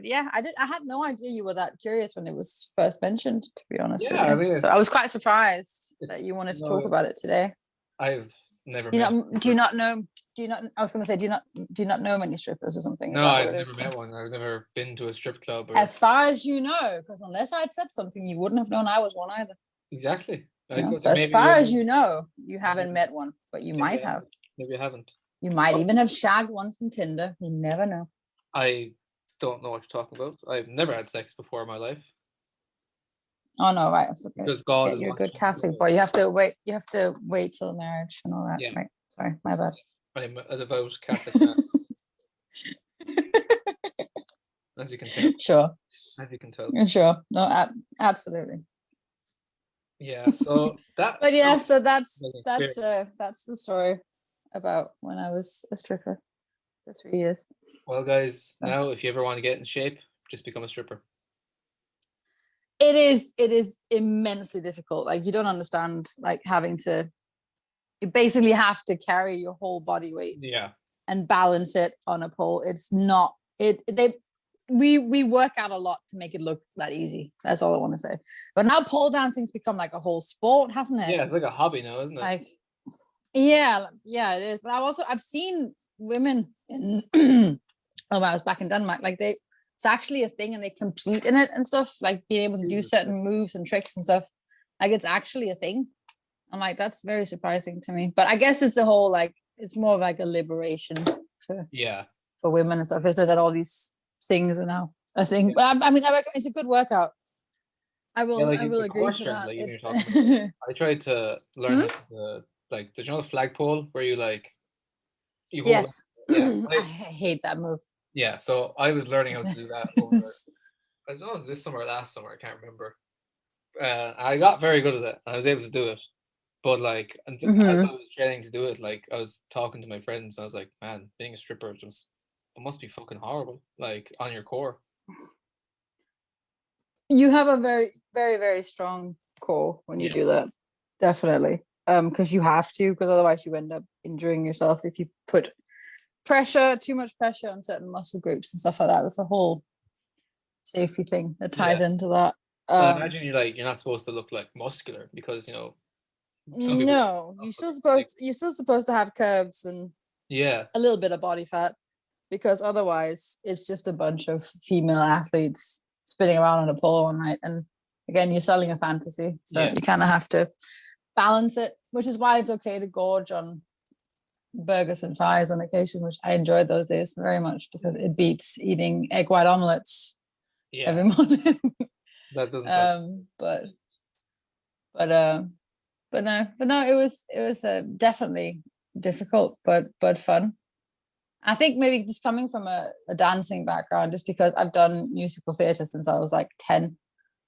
yeah, I had no idea you were that curious when it was first mentioned, to be honest with Yeah, I you. mean So I was quite surprised that it's you wanted to talk no, about it today. I've never Do you met. not do you not know do you not I was gonna say, do you not know many strippers or something? Is No, that what I've it never is? met one. I've never been to a strip club or As far as you know, because unless I'd said something, you wouldn't have known I was one either. exactly. You I know? go So there. as far as you know, you haven't Maybe, met one, but you maybe might I have. haven't. Maybe I haven't. You might Oh, even have shagged one from Tinder. You never know. I don't know what you're talking about. I've never had sex before in my life Oh no, right. I forget. because God is You're a good watching. Catholic boy. You have to wait. You have to wait till marriage and all that. Yeah, Right. Sorry, my bad. I'm a devout Catholic man, as you can tell. Sure. As you can tell. Sure. No, absolutely. Yeah. So But that's yeah, so like that's the story about when I was a stripper for 3 years. well, guys. So Now, if you ever want to get in shape, just become a stripper. it is immensely difficult. Like you don't understand, like having to, you basically have to carry your whole body weight Yeah. and balance it on a pole. It's not we work out a lot to make it look that easy. That's all I want to say. But now pole dancing's become like a whole sport, hasn't it? Yeah, it's like a hobby now, isn't it? Like, yeah, it is. But I've seen women in when I was back in Denmark, like it's actually a thing and they compete in it and stuff, like being able to do Jesus. certain moves and tricks and stuff. Like it's actually a thing. I'm like, that's very surprising to me. But I guess it's the whole like it's more of like a liberation for Yeah. women and stuff. Is that all these things are now a thing? But I mean, I reckon it's a good workout. I Yeah, will like I will the agree core to strength, that. like you're It's talking about. I tried to learn Hmm? how to like, did you know the flagpole where you like you hold Yes. yeah. I hate that move. Yeah, so I was learning how to do that over It's- I don't know if it was this summer or last summer, I can't remember. I got very good at it. I was able to do it. But like as I Mhm. was training to do it, like I was talking to my friends, I was like, man, being a stripper just it must be fucking horrible, like on your core. You have a very, very, very strong core when you Yeah. do that. Definitely. Because you have to, because otherwise you end up injuring yourself if you put too much pressure on certain muscle groups and stuff like that. That's a whole safety thing that ties Yeah. into that. I imagine you're not supposed to look like muscular because some people No, like you're still supposed to have curves and yeah. a little bit of body fat, because otherwise it's just a bunch of female athletes spinning around on a pole all night. And again, you're selling a fantasy, so Yeah. you kind of have to balance it, which is why it's okay to gorge on burgers and fries on occasion, which I enjoyed those days very much because it beats eating egg white omelets Yeah. every morning. That doesn't sound But but no, it was definitely difficult, but fun. I think maybe just coming from a dancing background, just because I've done musical theatre since I was like 10,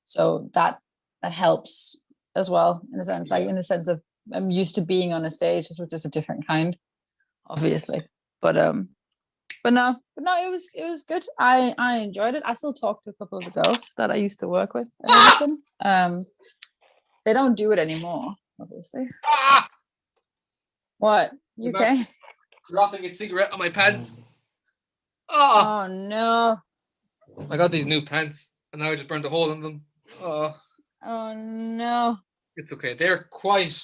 so that helps as well in a sense, like yeah. in the sense of I'm used to being on a stage, which is a different kind, obviously. But no, it was good. I enjoyed it. I still talk to a couple of the girls that I used to work with and everything. They don't do it anymore, obviously. Ah! What? The You man okay? dropping a cigarette on my pants. Oh, Oh no. I got these new pants and now I just burned a hole in them. Oh, Oh no. it's okay. They're quite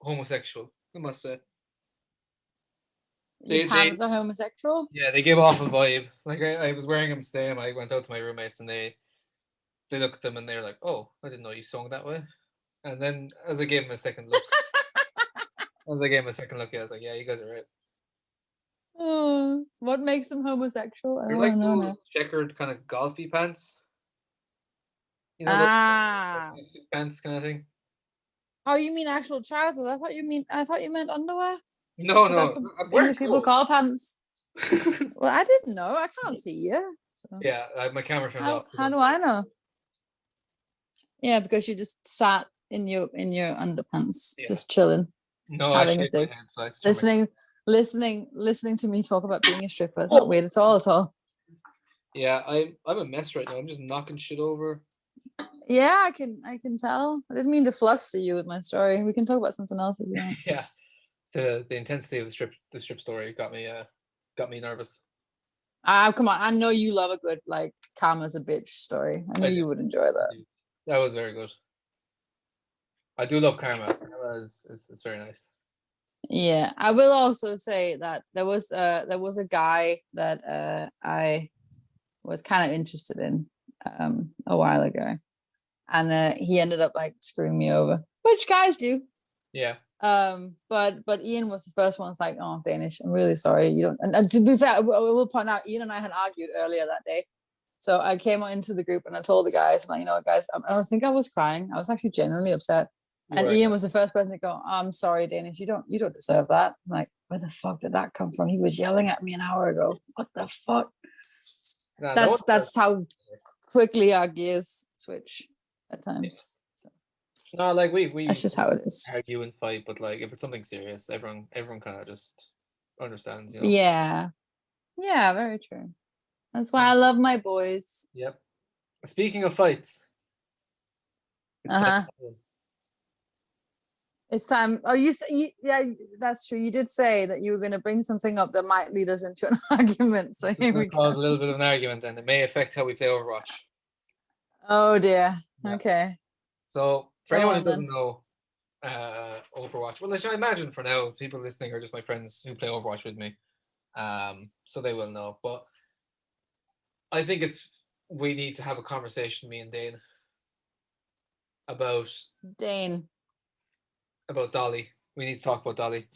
homosexual, I must say. Your They pants are homosexual? yeah, they give off a vibe. Like I was wearing them today and I went out to my roommates and they looked at them and they're like, "Oh, I didn't know you sung that way." And then as I gave them a second look, yeah, I was like, "Yeah, you guys are right." Oh, what makes them homosexual? I They're want like to know those now. checkered kind of golfy pants, those Ah. swimsuit pants kind of thing. Oh, you mean actual trousers? I thought you meant underwear. No, Because that's no, what I'm wearing English people clothes. call pants. Well, I didn't know. I can't see you. So Yeah, I have my camera turned how off. how do I know? Yeah, because you just sat in your underpants, Yeah. just chilling, No, I having a shaved my cig, head, so I had to turn my listening to me talk about being a stripper. It's not Oh, weird at all, at all. Yeah, I'm a mess right now. I'm just knocking shit over. Yeah, I can tell. I didn't mean to fluster you with my story. We can talk about something else if you want. Yeah, the intensity of the strip story got me nervous. Come on. I know you love a good like karma's a bitch story. I knew I do. you would enjoy I that. do. That was very good. I do love Karma. Karma is very nice. Yeah, I will also say that there was a guy that I was kind of interested in a while ago, and he ended up like screwing me over, which guys do. Yeah. But Ian was the first one. It's like, oh, Danish, I'm really sorry. You don't. And to be fair, I will point out, Ian and I had argued earlier that day. So I came into the group and I told the guys, like, you know what, guys, I was crying. I was actually genuinely upset. You And were. Ian was the first person to go, oh, I'm sorry, Danish, you don't deserve that. I'm like, where the fuck did that come from? He was yelling at me an hour ago. What the fuck? Nah, no one That's how quickly our gears switch at times. So No, like we that's just how it is. argue and fight, but like if it's something serious, everyone kind of just understands, you know. Yeah. Yeah, very true. That's why I love my boys. Yep. Speaking of fights, it's time. Uh-huh. It's time. Oh, yeah, that's true. You did say that you were going to bring something up that might lead us into an argument. So It's here going we to cause a go. little bit of an argument, and it may affect how we play Overwatch. Oh dear. Yeah. Okay. So for Go anyone who on doesn't then. know, Overwatch. Well, I imagine for now, people listening are just my friends who play Overwatch with me. So they will know. But I think we need to have a conversation, me and Dane, about Dane. Dolly. We need to talk about Dolly.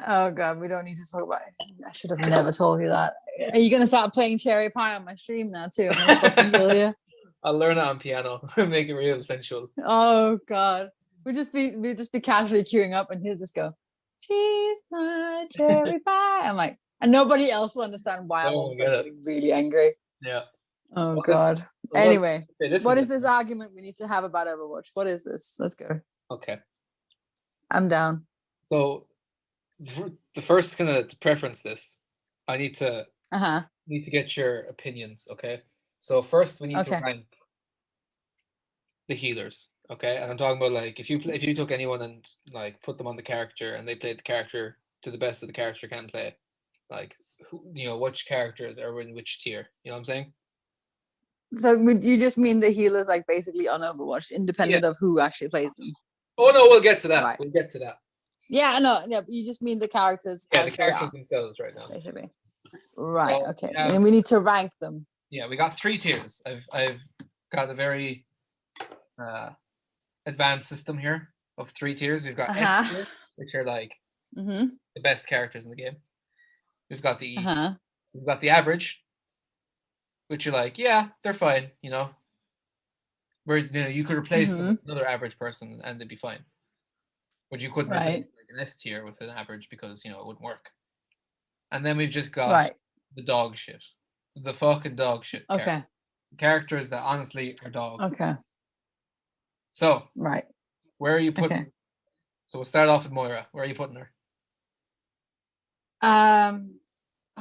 Oh god, we don't need to talk about it. I should have never told you that. Are you gonna start playing Cherry Pie on my stream now too? I'm gonna fucking kill you. I'll learn it on piano, make it real sensual. Oh god. We just be casually queuing up and he'll just go, she's my cherry pie. I'm like, and nobody else will understand why I'm all of a Get sudden it. getting really angry. Yeah. Oh Well, god. well, Anyway, okay, what is this argument we need to have about Overwatch? What is this? Let's go. Okay. I'm down. So the first kind of to preference this, I need to Uh-huh. get your opinions. Okay. So first we need to Okay. rank the healers. Okay, and I'm talking about like if you took anyone and like put them on the character and they played the character to the best of the character can play, like who, which characters are in which tier. You know what I'm saying? So would you just mean the healers like basically on Overwatch, independent of who actually plays them? Oh no, we'll get to that. Right. We'll get to that. Yeah, no, yeah, you just mean the characters Yeah, as the they characters are, themselves right now. basically. Right, So, okay. And we need to rank them. Yeah, we got 3 tiers. I've got a very advanced system here of 3 tiers. We've got S tier, which are like the best characters in the game. We've got the average, which are like, yeah, they're fine, where you could replace them with another average person and they'd be fine. But you couldn't replace like an S tier with an average because it wouldn't work. And then we've just got the dog shit, the fucking dog shit. Okay. Characters that honestly are dog. Okay. So right, where are you putting? Okay. So we'll start off with Moira. Where are you putting her?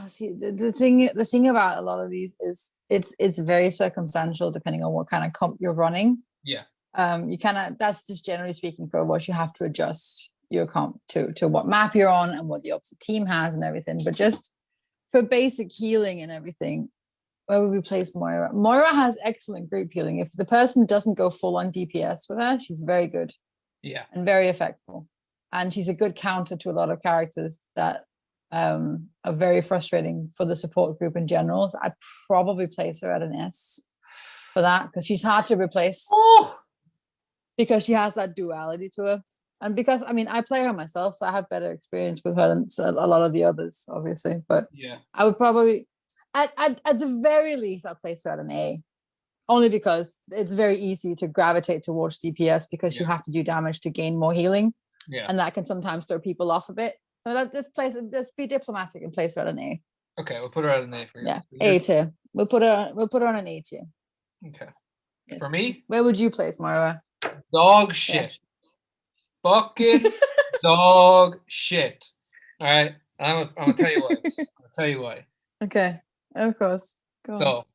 See, the thing about a lot of these is it's very circumstantial depending on what kind of comp you're running. Yeah. You that's just generally speaking for what you have to adjust your comp to what map you're on and what the opposite team has and everything. But just for basic healing and everything, where would we place Moira? Moira has excellent group healing. If the person doesn't go full on DPS with her, she's very good. Yeah. And very effective. And she's a good counter to a lot of characters that are very frustrating for the support group in general. So I'd probably place her at an S for that because she's hard to replace. Oh! Because she has that duality to her. And because, I play her myself, so I have better experience with her than a lot of the others, obviously. But yeah, I would probably, at the very least, I'll place her at an A. Only because it's very easy to gravitate towards DPS because you have to do damage to gain more healing. Yeah. And that can sometimes throw people off a bit. So let's be diplomatic and place her at an A. Okay, we'll put her at an A for you. Yeah, A tier. We'll put her on an A tier. Okay. Yes. For me? Where would you place Moira? Dog shit. Yeah. Fucking dog shit. All right. I'm gonna tell you why. I'll tell you why. Okay. Of course. Go on. So,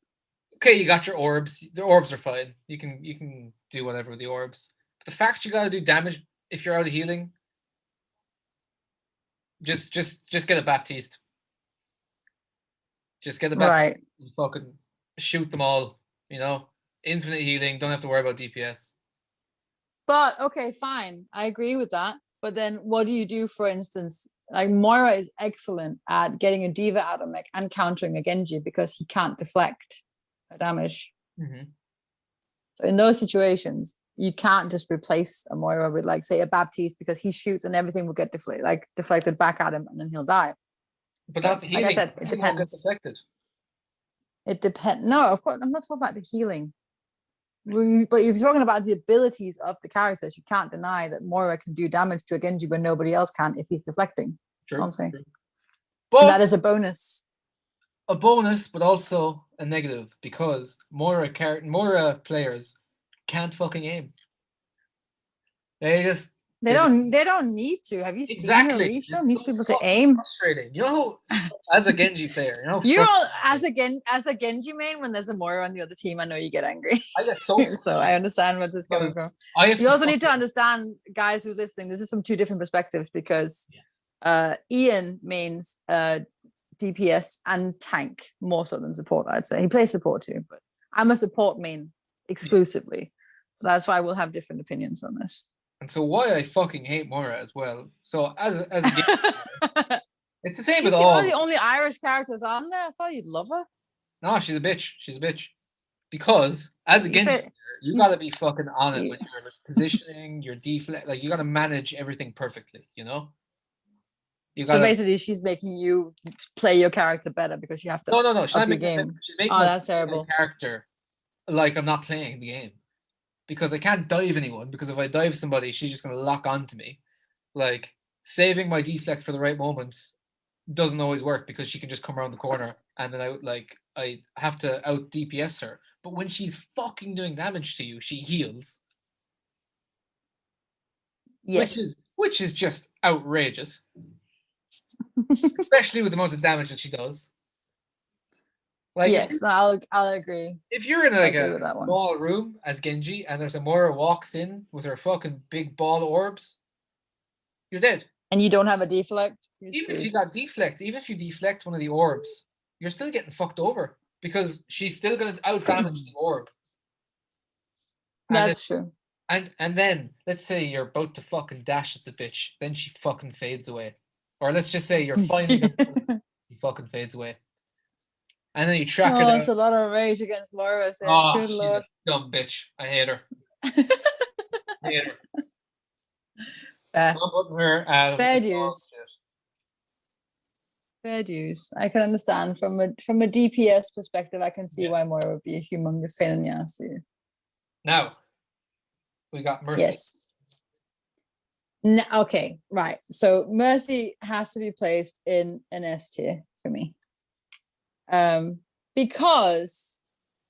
okay, you got your orbs. The orbs are fine. You can do whatever with the orbs. The fact you got to do damage if you're out of healing, just get a Baptiste. Just get the Baptiste. Right. And fucking shoot them all. You know, infinite healing. Don't have to worry about DPS. But okay, fine. I agree with that. But then what do you do, for instance? Like Moira is excellent at getting a D.Va out of mech and countering a Genji because he can't deflect damage. Mm-hmm. So in those situations, you can't just replace a Moira with, like, say, a Baptiste, because he shoots and everything will get deflected back at him and then he'll die. But So, not the healing. like I said, it Everything won't get depends. deflected. It depends. No, of course, I'm not talking about the healing. But if you're talking about the abilities of the characters, you can't deny that Moira can do damage to a Genji when nobody else can if he's deflecting. True. I'm saying. True. And that But is a bonus. a bonus, but also a negative, because Moira players can't fucking aim. They just They don't need to. Have you seen her exactly. Lee? She It's don't need so people to fucking aim. frustrating. You know, as a Genji player, you know, You know, as a Genji main, when there's a Moira on the other team, I know you get angry. I get so So I frustrated. understand where this is coming from. I have You also need to fucking- understand, guys who are listening, this is from two different perspectives, because Yeah. Ian mains DPS and tank more so than support, I'd say. He plays support too, but I'm a support main exclusively. That's why we'll have different opinions on this. And so why I fucking hate Moira as well. So as a Genji player, it's the same She's with one all. of the only Irish characters on there. I thought you'd love her. No, she's a bitch. She's a bitch. Because as a You Genji said- player, you gotta be fucking on it Yeah. with your positioning, your deflect. Like you gotta manage everything perfectly. You know. You So gotta. basically, she's making you play your character better because you have to No. She's up not your making. game. She's making Oh, my that's terrible. character like I'm not playing the game, because I can't dive anyone. Because if I dive somebody, she's just gonna lock onto me. Like saving my deflect for the right moments doesn't always work, because she can just come around the corner and then I have to out DPS her. But when she's fucking doing damage to you, she heals, Yes. which is just outrageous, especially with the amount of damage that she does. Like Yes, no, I'll agree. if you're in I like agree a with that one. small room as Genji and there's a Moira walks in with her fucking big ball orbs, you're dead. And you don't have a deflect, you're Even if screwed. you got deflect, even if you deflect one of the orbs, you're still getting fucked over, because she's still gonna out damage the orb. And That's true. And then let's say you're about to fucking dash at the bitch, then she fucking fades away. Or let's just say you're finally gonna she fucking fades away. And then you track her Oh, down. it's a lot of rage against Moira. So Oh, good she's lord. a dumb bitch. I hate her. I hate her. Fair. I'm putting her out of Fair the dog dues. shit. Fair dues. I can understand from a DPS perspective. I can see Yeah. why Moira would be a humongous pain in the ass for you. Now we got Mercy. Yes. No, okay, right. So Mercy has to be placed in an S tier for me. Because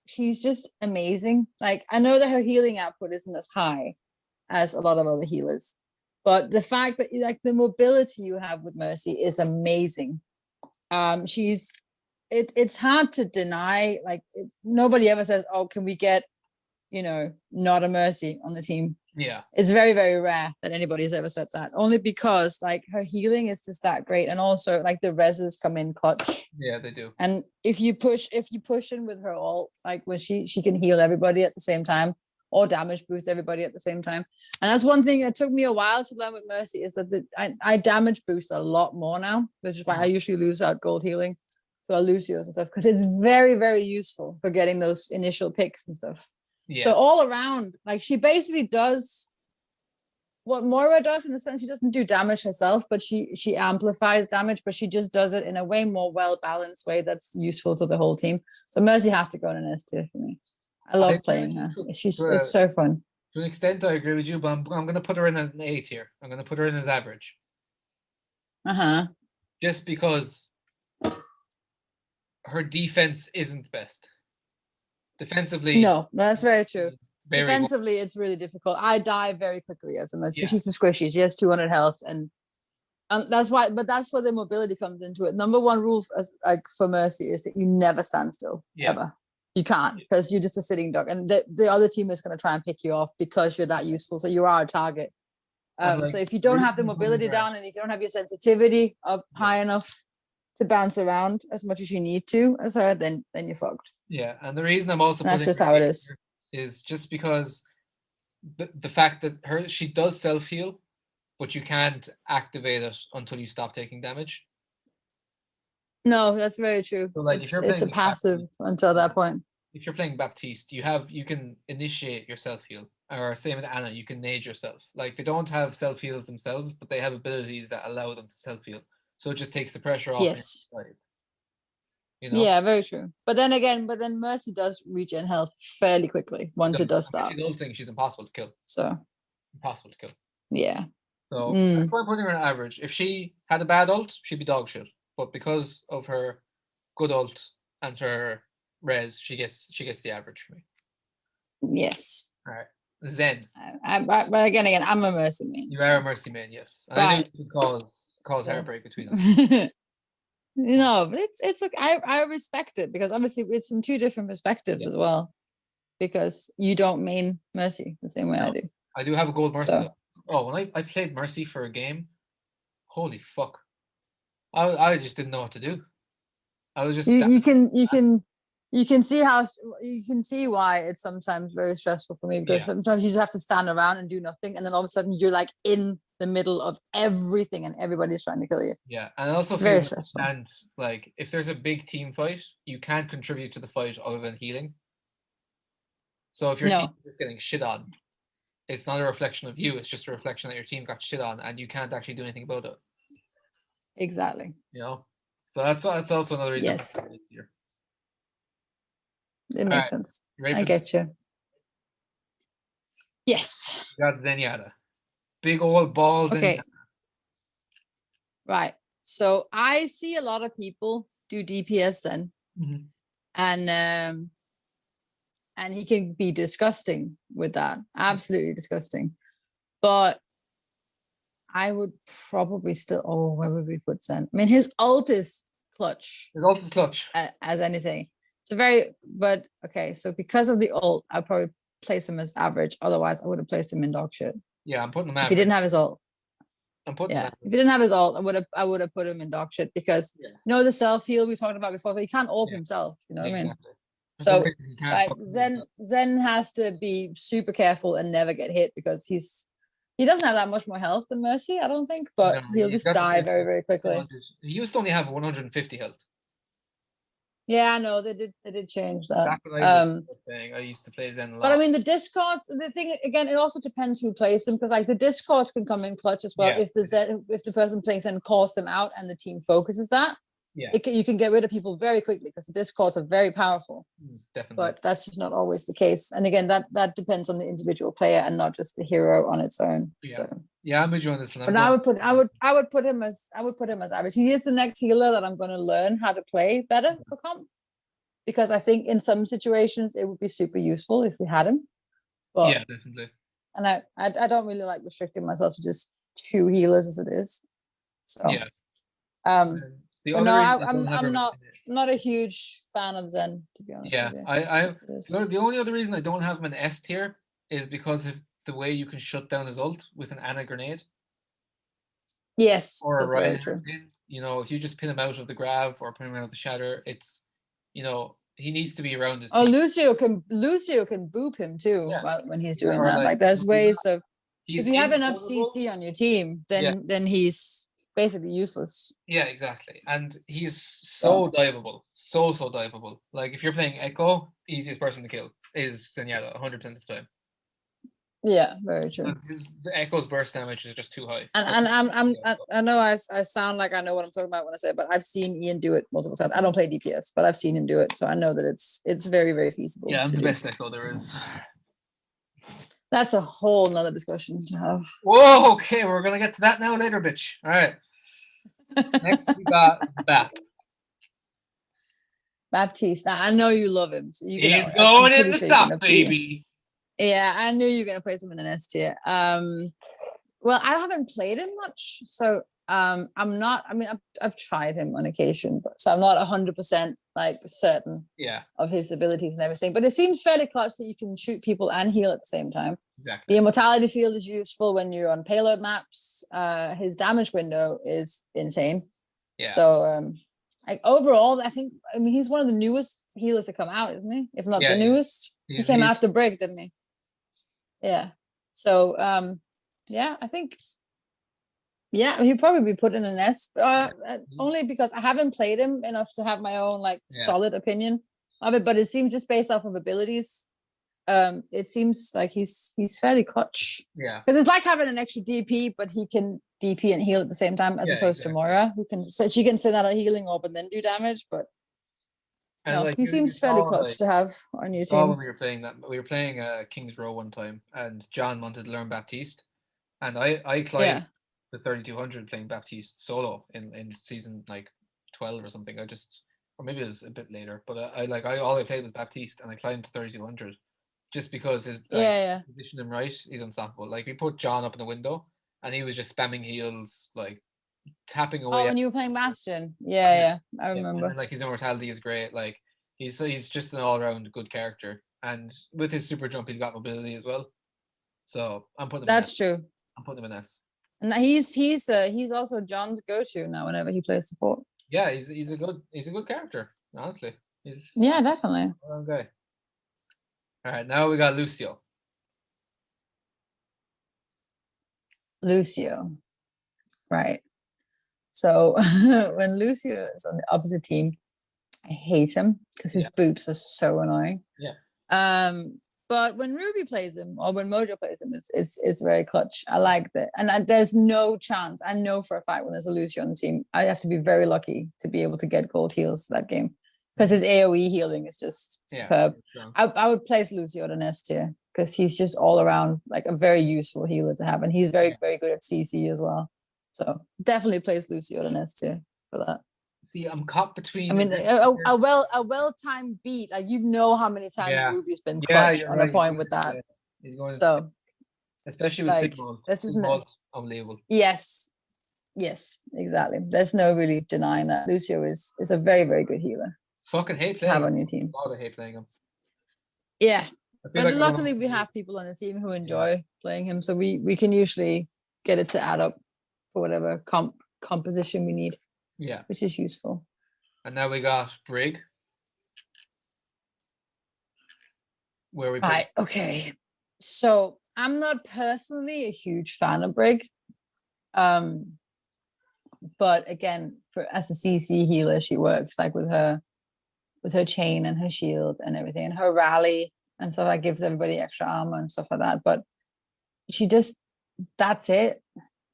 she's just amazing. Like, I know that her healing output isn't as high as a lot of other healers, but the fact that like the mobility you have with Mercy is amazing. It's hard to deny. Like nobody ever says, "Oh, can we get, not a Mercy on the team?" Yeah. It's very, very rare that anybody's ever said that. Only because like her healing is just that great, and also like the reses come in clutch. Yeah, they do. And if you push in with her ult, like when she can heal everybody at the same time, or damage boost everybody at the same time. And that's one thing that took me a while to learn with Mercy, is that I damage boost a lot more now, which is why I usually lose out gold healing to our Lucios and stuff, because it's very, very useful for getting those initial picks and stuff. Yeah. So all around, like she basically does what Moira does, in the sense she doesn't do damage herself, but she amplifies damage, but she just does it in a way more well-balanced way that's useful to the whole team. So Mercy has to go in an S tier for me. I love playing her. It's so fun. To an extent, I agree with you, but I'm going to put her in an A tier. I'm going to put her in as average. Just because her defense isn't the best. Defensively. No, that's very true. Very Defensively, it's really difficult. I die very quickly as a Mercy. Yeah. She's a squishy. She has 200 health, and And that's why, but that's where the mobility comes into it. Number one rule like for Mercy is that you never stand still, ever. You can't, because you're just a sitting duck, and the other team is going to try and pick you off because you're that useful. So you are a target. So if you don't have the mobility down, and if you don't have your sensitivity up high enough to bounce around as much as you need to as her, then you're fucked. Yeah, and the reason I'm also that's just how it is just because the fact that she does self heal, but you can't activate it until you stop taking damage. No, that's very true. So like it's a passive until that point. If you're playing Baptiste, you can initiate your self heal, or same with Anna, you can nade yourself. Like they don't have self heals themselves, but they have abilities that allow them to self heal. So it just takes the pressure off. Yes. You know? Yeah, very true. But then Mercy does regen health fairly quickly once it does start. She's ulting, she's impossible to kill. So impossible to kill. Yeah. So that's why I'm putting her on average. If she had a bad ult, she'd be dog shit. But because of her good ult and her res, she gets the average for me. Yes. All right. Zen. But again, I'm a Mercy main. You are a Mercy main, yes. And I knew you could cause heartbreak between us. No, but it's okay. I respect it, because obviously it's from two different perspectives as well. Because you don't main Mercy the same way I do. I do have a gold Mercy though. Oh, when I played Mercy for a game, holy fuck. I just didn't know what to do. I was just you can see why it's sometimes very stressful for me, because sometimes you just have to stand around and do nothing, and then all of a sudden you're like in the middle of everything and everybody's trying to kill you. Yeah, and it also feels very stressful. And like if there's a big team fight, you can't contribute to the fight other than healing. So if your team is getting shit on, it's not a reflection of you, it's just a reflection that your team got shit on and you can't actually do anything about it. Exactly. You know? So that's also another reason. Yes. It makes sense. I get you. Yes. You got Zenyatta. Big old balls. Okay. Right. So I see a lot of people do DPS then. Mm-hmm. And he can be disgusting with that. Absolutely disgusting. But I would probably still, where would we put Zen? I mean, his ult is clutch. His ult is clutch. As anything. But okay, so because of the ult, I'd probably place him as average. Otherwise, I would have placed him in dog shit. Yeah, I'm putting him average. If he didn't have his ult. I'm putting if he didn't have his ult, I would have put him in dog shit, because you know the self heal we talked about before, but he can't ult himself. You know what I mean? So like Zen has to be super careful and never get hit, because he doesn't have that much more health than Mercy, I don't think, but he'll just die very, very quickly. He used to only have 150 health. Yeah, I know they did change that. I used to play Zen a lot. But I mean, the discords, the thing again, it also depends who plays them, because like the discords can come in clutch as well if the person playing Zen calls them out and the team focuses that. Yeah, you can get rid of people very quickly, because the discords are very powerful. Definitely. But that's just not always the case. And again, that depends on the individual player and not just the hero on its own. Yeah, so. I'm with you on this one. But I would put him as average. He is the next healer that I'm going to learn how to play better for comp, because I think in some situations it would be super useful if we had him. But, yeah, definitely. And I don't really like restricting myself to just 2 healers as it is. So yeah. I'm not a huge fan of Zen, to be honest. Yeah, the only other reason I don't have him in S tier is because of the way you can shut down his ult with an Ana grenade. Yes, or that's very true. You know, if you just pin him out of the grab or pin him out of the shatter, it's, you know, he needs to be around his team. Lucio can boop him too when he's doing that. Like there's ways of, if you have enough CC on your team, then he's basically useless. Yeah, exactly. And he's so diveable. So diveable. Like if you're playing Echo, easiest person to kill is Zenyatta 100% of the time. Yeah, very true. The Echo's burst damage is just too high. And I know I sound like I know what I'm talking about when I say it, but I've seen Ian do it multiple times. I don't play DPS, but I've seen him do it, so I know that it's very, very feasible. Yeah, I'm the best Echo there is. That's a whole nother discussion to have. Whoa, okay, we're gonna get to that now later, bitch. All right. Next we got Baptiste. Now, I know you love him. So he's going in the top, baby. Yeah, I knew you were gonna place him in an S tier. Well, I haven't played him much, so I'm not. I mean, I've tried him on occasion, but so I'm not 100% like certain Yeah, of his abilities and everything. But it seems fairly clutch that you can shoot people and heal at the same time. exactly. The immortality field is useful when you're on payload maps. His damage window is insane. Yeah. So like overall, I mean he's one of the newest healers to come out, isn't he? If not Yeah, the newest. He came after Brig, didn't he? Yeah. So yeah, I think yeah, he'd probably be put in an S, only because I haven't played him enough to have my own like solid opinion of it. But it seems just based off of abilities, it seems like he's fairly clutch. Yeah, because it's like having an extra DP, but he can DP and heal at the same time, as opposed to Moira, who can she can send out a healing orb and then do damage. But no, like he seems fairly clutch to have on your team. When we were playing Kings Row one time, and John wanted to learn Baptiste, and I climbed the 3200 playing Baptiste solo in season like 12 or something. Or maybe it was a bit later, but all I played was Baptiste, and I climbed to 3200 just because his position him right, he's unstoppable. Like we put John up in the window, and he was just spamming heals, like tapping away. Oh, when you were playing Bastion, I remember. And then, like his immortality is great. Like he's just an all around good character, and with his super jump, he's got mobility as well. So I'm putting him. That's true. I'm putting him in S. And he's also John's go-to now whenever he plays support. Yeah, he's a good character. Honestly, definitely. Okay. All right, now we got Lucio. Right. So when Lucio is on the opposite team, I hate him because his boobs are so annoying. Yeah. But when Ruby plays him or when Mojo plays him, it's very clutch. I like that. And there's no chance. I know for a fact when there's a Lucio on the team, I have to be very lucky to be able to get gold heals that game because his AoE healing is just superb. I would place Lucio at an S tier because he's just all around like a very useful healer to have. And he's very, very good at CC as well. So definitely place Lucio at an S tier for that. See, I'm caught between. I mean, a well-timed beat. Like how many times Ruby's been clutch on a point with that. He's going so, especially with Sigmund. This is unbelievable. Yes, exactly. There's no really denying that Lucio is a very, very good healer. Fucking hate playing. Have on your team. A lot of hate playing him. Yeah, but luckily we have people on the team who enjoy playing him, so we can usually get it to add up for whatever composition we need. Yeah, which is useful. And now we got Brig. Where we right? Okay, so I'm not personally a huge fan of Brig, but again, as a CC healer, she works like with her chain and her shield and everything, and her rally and stuff that gives everybody extra armor and stuff like that. But she just that's it.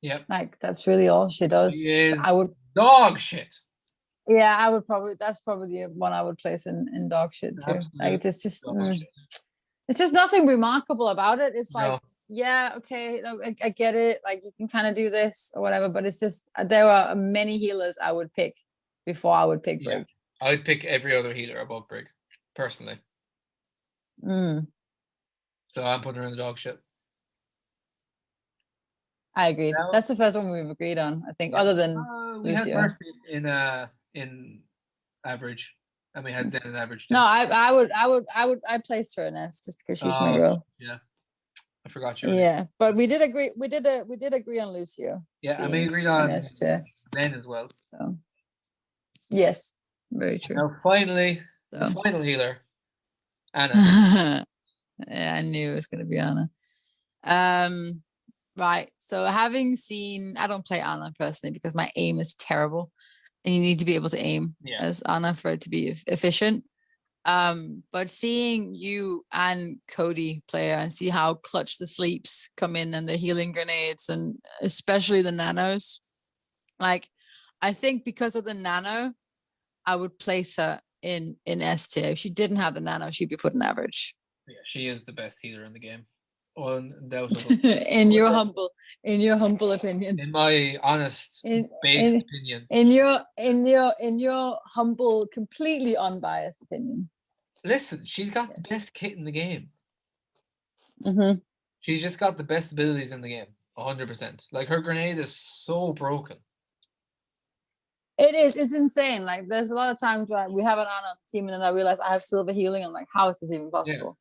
Yeah, like that's really all she does. So I would dog shit. Yeah, I would that's probably the one I would place in dog shit too. Like it's just it's just nothing remarkable about it. It's like, okay, I get it. Like you can kind of do this or whatever, but it's just there are many healers I would pick before I would pick Brig. I would pick every other healer above Brig, personally. So I'm putting her in the dog shit. I agree. That's the first one we've agreed on, I think, other than we had Mercy in average, and we had Zen in average too. No, I placed her in S just because she's my girl. Yeah, I forgot you. Yeah, but we did agree. We did agree on Lucio. Yeah, and we agreed on Zen as well. So yes, very true. Now finally, the final healer, Ana. Yeah, I knew it was going to be Ana. Right. So having seen, I don't play Ana personally because my aim is terrible, and you need to be able to aim as Ana for it to be efficient. But seeing you and Cody play and see how clutch the sleeps come in and the healing grenades and especially the nanos, like I think because of the nano, I would place her in S tier. If she didn't have the nano, she'd be put in average. Yeah, she is the best healer in the game. in your humble opinion, in my honest based opinion, in your humble, completely unbiased opinion. Listen, she's got the best kit in the game. She's just got the best abilities in the game, 100%. Like her grenade is so broken, It is. It's insane. Like there's a lot of times where we have an Anna on the team, and then I realize I have silver healing. I'm like, how is this even Yeah. possible?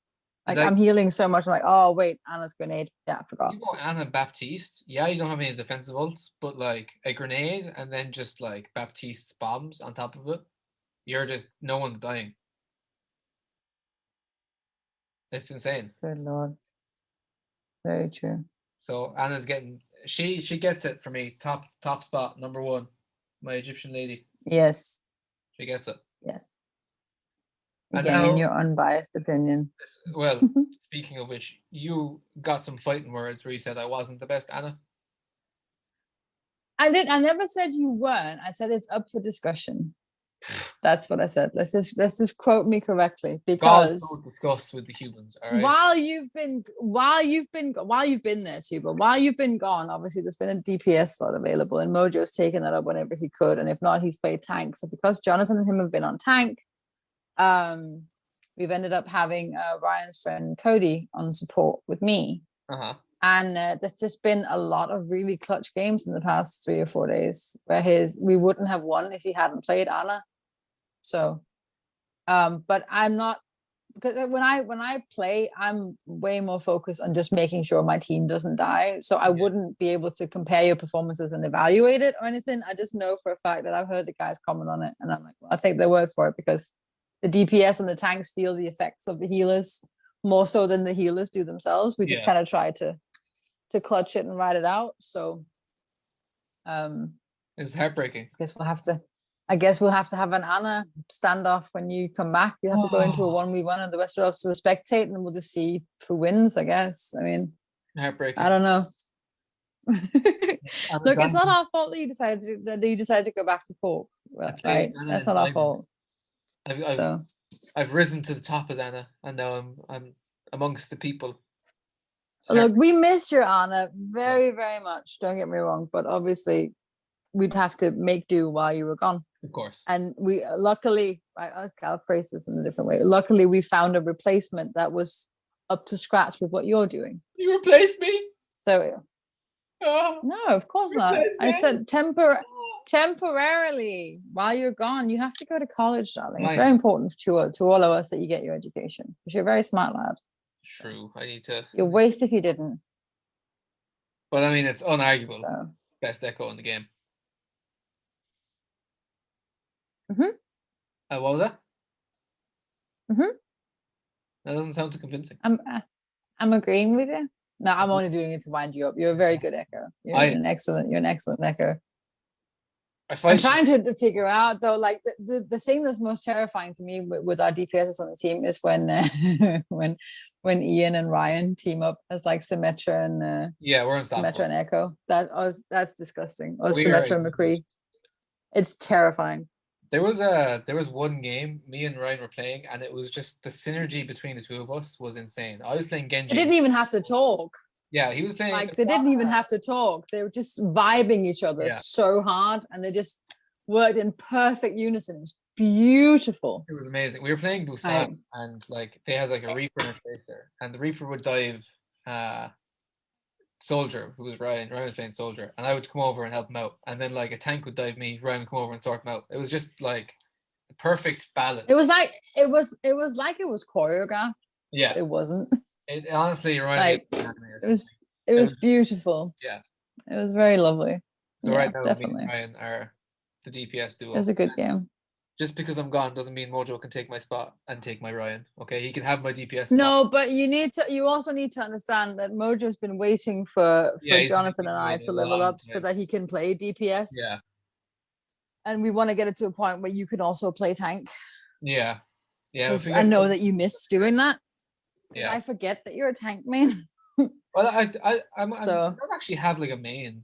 Like Like I'm healing so much. I'm like, oh wait, Anna's grenade. Yeah, I forgot. you go Anna Baptiste, yeah, you don't have any defensive ults, but like a grenade and then just like Baptiste bombs on top of it, you're just no one's dying. It's insane. Good lord. Very true. So Anna's getting she gets it for me. Top spot, number one. My Egyptian lady. Yes. She gets it. Yes. And Again, in now, your unbiased opinion. well, speaking of which, you got some fighting words where you said I wasn't the best Anna. I never said you weren't. I said it's up for discussion. That's what I said. Let's just quote me correctly, God because don't discuss with the humans. All right. while you've been there too, but while you've been gone, obviously there's been a DPS slot available, and Mojo's taken that up whenever he could, and if not, he's played tank. So because Jonathan and him have been on tank, we've ended up having Ryan's friend Cody on support with me. Uh-huh. And there's just been a lot of really clutch games in the past 3 or 4 days where we wouldn't have won if he hadn't played Anna. So, but I'm not, because when I play, I'm way more focused on just making sure my team doesn't die. So I wouldn't be able to compare your performances and evaluate it or anything. I just know for a fact that I've heard the guys comment on it, and I'm like, well, I'll take their word for it, because the DPS and the tanks feel the effects of the healers more so than the healers do themselves. We just kind of try to clutch it and ride it out. So it's heartbreaking. I guess we'll have to have an Anna standoff when you come back. You have to go into a 1v1 and the rest of us will spectate, and we'll just see who wins, I guess. I mean, heartbreaking. I don't know. Look, it's not our fault that you decided to go back to Cork, right? That's not our fault. I've risen to the top as Anna, and now I'm amongst the people. Look, we miss your Anna very, very much. Don't get me wrong, but obviously we'd have to make do while you were gone. Of course. And we luckily, I'll phrase this in a different way. Luckily, we found a replacement that was up to scratch with what you're doing. You replaced me? So no, of course not. I said temporarily while you're gone. You have to go to college, darling. It's very important to all of us that you get your education, because you're a very smart lad. True. I need to. You'll waste if you didn't. But I mean, it's unarguable. So. Best Echo in the game. What was that? That doesn't sound too convincing. I'm agreeing with you. No, I'm only doing it to wind you up. You're a very good Echo. You're an excellent Echo. I'm trying to figure out though, like the thing that's most terrifying to me with our DPSs on the team is when when Ian and Ryan team up as like Symmetra and we're unstoppable. Symmetra and Echo. That's disgusting. Or Symmetra and McCree. It's terrifying. There was one game me and Ryan were playing, and it was just the synergy between the two of us was insane. I was playing Genji. They didn't even have to talk. Yeah, he was playing. Like they didn't even have to talk. They were just vibing each other so hard, and they just worked in perfect unison. It was beautiful. It was amazing. We were playing Busan, and like they had like a Reaper in space there, and the Reaper would dive Soldier, who was Ryan. Ryan was playing Soldier, and I would come over and help him out. And then like a tank would dive me, Ryan would come over and sort him out. It was just like the perfect balance. It was like it was choreographed. Yeah, it wasn't. It honestly, Ryan, like it was beautiful. Yeah, it was very lovely. So right now, definitely, me and Ryan are the DPS duo. It was a good game. Just because I'm gone doesn't mean Mojo can take my spot and take my Ryan. Okay, he can have my DPS. No, but you also need to understand that Mojo's been waiting for Jonathan and I to level up so that he can play DPS. Yeah. And we want to get it to a point where you can also play tank. Yeah. Yeah. I know that you miss doing that. Yeah. I forget that you're a tank main. Well, I don't actually have like a main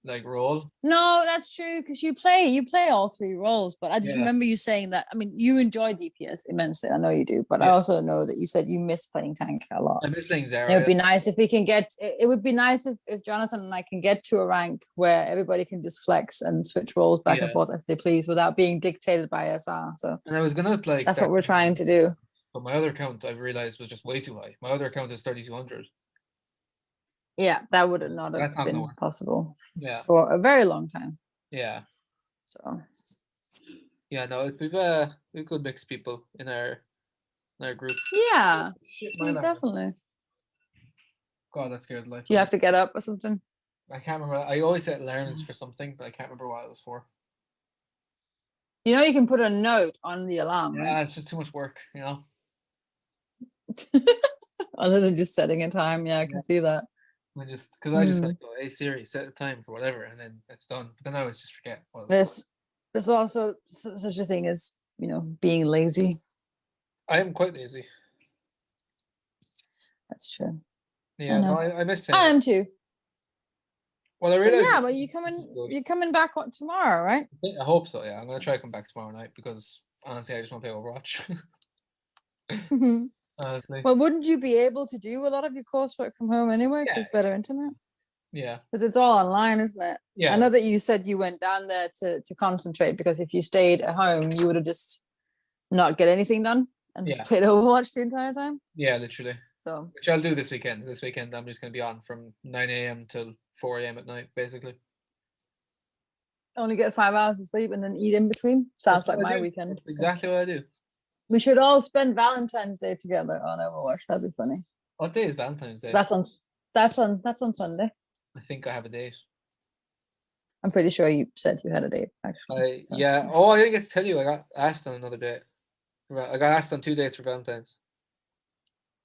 like role. No, that's true, because you play all three roles. But I just remember you saying that. I mean, you enjoy DPS immensely. I know you do, but I also know that you said you miss playing tank a lot. I miss playing Zarya. It would be nice if we can get. It would be nice if Jonathan and I can get to a rank where everybody can just flex and switch roles back and forth as they please without being dictated by SR. So. And I was gonna like. That's what we're trying to do. But my other account, I realized, was just way too high. My other account is 3,200. Yeah, that would not have been possible for a very long time. Yeah. So Yeah, no, we've good mix of people in our group. yeah, Shit, my alarm. definitely. God, that scared the life. Do you have to get up or something? I can't remember. I always set alarms for something, but I can't remember what it was for. You know, you can put a note on the alarm, Yeah, right? it's just too much work, you know. Other than just setting a time. Yeah, I Yeah. can see that. I just like, oh, hey Siri, set the time for whatever, and then it's done. But then I always just forget. There's also such a thing as, you know, being lazy. I am quite lazy. That's true. Yeah, no, know. I miss playing. I am too. Well, I But realized. yeah, but you're coming back tomorrow, right? I hope so. Yeah, I'm gonna try to come back tomorrow night because honestly, I just want to play Overwatch. Honestly. Well, wouldn't you be able to do a lot of your coursework from home anyway? Because Yeah. it's better internet. Yeah. Because it's all online, isn't it? Yeah. I know that you said you went down there to concentrate, because if you stayed at home, you would have just not get anything done and just played Overwatch the entire time. Yeah, literally. So which I'll do this weekend. This weekend I'm just gonna be on from 9 a.m. till 4 a.m. at night, basically. only get 5 hours of sleep and then eat in between. Sounds like my weekend. That's exactly what I do. We should all spend Valentine's Day together on Overwatch. That'd be funny. What day is Valentine's Day? That's on Sunday. I think I have a date. I'm pretty sure you said you had a date, actually. Yeah. Oh, I didn't get to tell you. I got asked on another date. I got asked on 2 dates for Valentine's.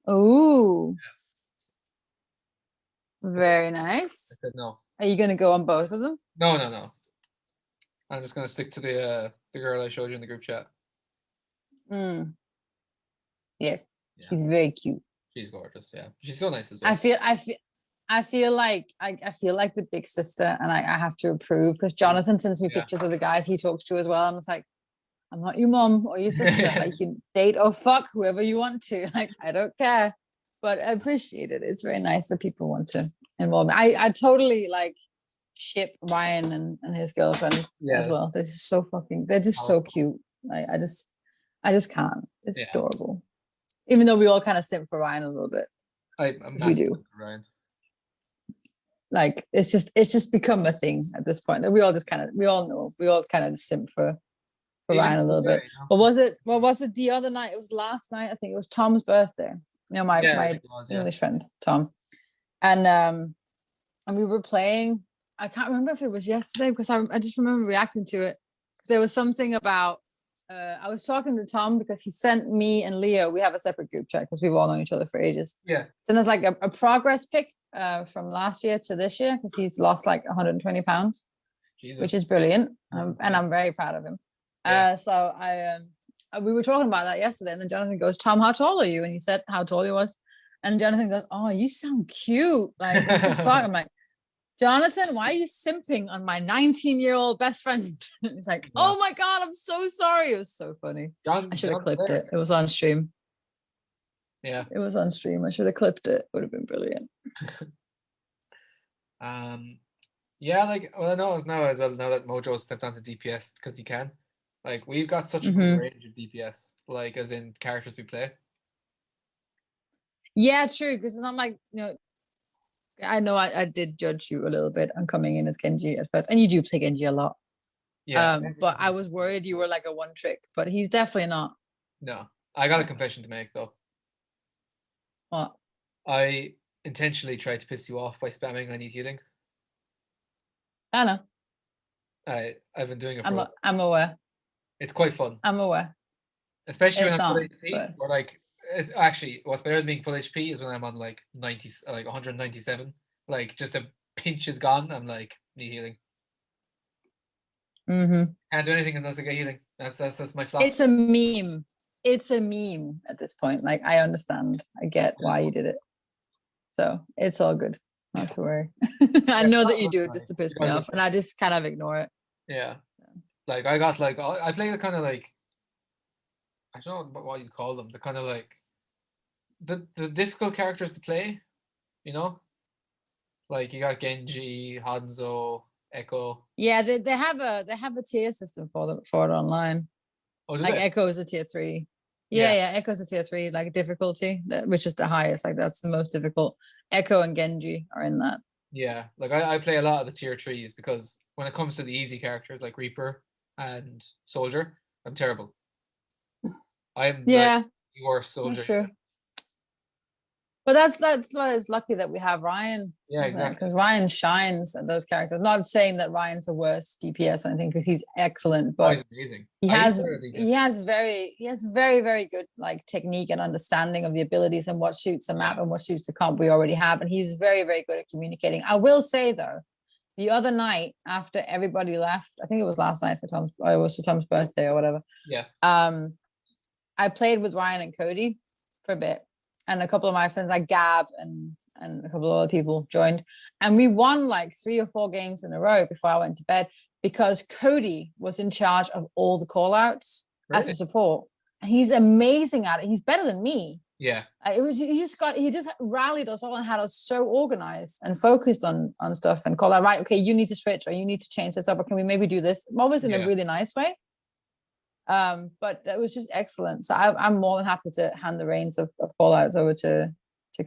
Oh. Very nice. I said no. Are you gonna go on both of them? No. I'm just gonna stick to the girl I showed you in the group chat. Yes, she's very cute. She's gorgeous. Yeah, she's so nice as well. I feel like the big sister, and I have to approve, because Jonathan sends me pictures of the guys he talks to as well. I'm just like, I'm not your mom or your sister. Like, you can date or fuck whoever you want to. Like, I don't care, but I appreciate it. It's very nice that people want to involve me. I totally like ship Ryan and his girlfriend as well. They're just so cute. I just can't. It's adorable. Even though we all kind of simp for Ryan a little bit. We do. Ryan. Like, it's just become a thing at this point. We all kind of simp for Ryan a little bit. What was it the other night? It was last night. I think it was Tom's birthday. You know, my English friend, Tom. And we were playing. I can't remember if it was yesterday, because I just remember reacting to it. Because there was something about, I was talking to Tom because he sent me and Leo, we have a separate group chat because we've all known each other for ages. Yeah. So there's like a progress pic from last year to this year, because he's lost like 120 pounds, which is brilliant. And I'm very proud of him. So we were talking about that yesterday, and then Jonathan goes, Tom, how tall are you? And he said how tall he was. And Jonathan goes, oh, you sound cute. Like, what the fuck? I'm like, Jonathan, why are you simping on my 19-year-old best friend? It's like, oh my God, I'm so sorry. It was so funny. I should have clipped it. It was on stream. Yeah. It was on stream. I should have clipped it. It would have been brilliant. Yeah, like, well, I know it's now as well, now that Mojo stepped onto DPS because he can. Like, we've got such a good range of DPS, like, as in characters we play. Yeah, true. Because it's not like, you know I did judge you a little bit on coming in as Genji at first, and you do play Genji a lot. Yeah. But I was worried you were like a one trick, but he's definitely not. No, I got a confession to make though. What? I intentionally tried to piss you off by spamming I need healing. I know. I've been doing it. I'm aware. It's quite fun. I'm aware. Especially when I'm full HP, or like, actually, what's better than being full HP is when I'm on like 90, like 197. Like, just a pinch is gone. I'm like, need healing. Can't do anything unless I get healing. That's my flop. It's a meme. It's a meme at this point. Like, I understand. I get why you did it. So it's all good. Not to worry. I know that you do it just to piss me off, and I just kind of ignore it. Yeah. Like, I got like, I play the kind of like, I don't know what you'd call them. The kind of like the difficult characters to play, you know? Like, you got Genji, Hanzo, Echo. Yeah, they have a tier system for it online. Oh, like Echo is a tier 3. Yeah, Echo's a tier 3, like difficulty, which is the highest. Like, that's the most difficult. Echo and Genji are in that. Yeah, like I play a lot of the tier 3s because when it comes to the easy characters like Reaper, and Soldier. I'm terrible. I'm like Yeah, the worst that's Soldier. true. But that's why it's lucky that we have Ryan. Yeah, exactly. Because Ryan shines at those characters. Not saying that Ryan's the worst DPS or anything, because he's excellent, Oh, but he's amazing. he I has literally just- he has very, very good like technique and understanding of the abilities and what suits the map Yeah. and what suits the comp we already have. And he's very, very good at communicating. I will say though, the other night after everybody left, I think it was last night for Tom's, or it was for Tom's birthday or whatever. Yeah. I played with Ryan and Cody for a bit, and a couple of my friends like Gab and a couple of other people joined, and we won like 3 or 4 games in a row before I went to bed because Cody was in charge of all the call outs as a Really? support, and he's amazing at it. He's better than me. Yeah. He just rallied us all and had us so organized and focused on stuff and called out, right, okay, you need to switch or you need to change this up, or can we maybe do this, always in a Yeah. really nice way. But that was just excellent. So I'm more than happy to hand the reins of call outs over to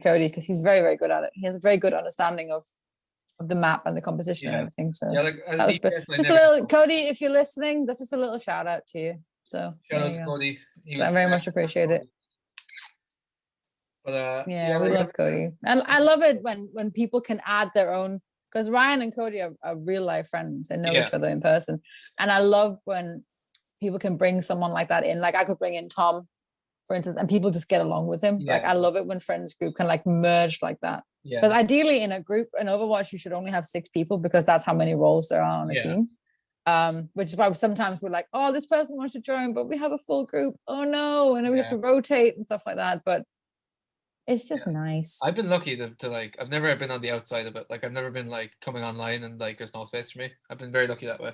Cody, because he's very, very good at it. He has a very good understanding of the map and the composition and Yeah. everything. So Yeah, like as that was DPS, I just a never little Cody, if you're listening, that's just a little shout out to you. So shout there out you to go. Cody. He I very much appreciate it. But Yeah, we like, love Cody. And I love it when people can add their own, because Ryan and Cody are real life friends. They know Yeah. each other in person. And I love when people can bring someone like that in. Like I could bring in Tom, for instance, and people just get along with him. Like Yeah. I love it when friends group can like merge like that. Because yeah, ideally in a group, in Overwatch, you should only have 6 people because that's how many roles there are on a Yeah. team. Which is why sometimes we're like, oh, this person wants to join, but we have a full group. Oh no, and then we have Yeah. to rotate and stuff like that. But it's just nice. I've been lucky to like, I've never been on the outside of it. Like I've never been like coming online and like there's no space for me. I've been very lucky that way.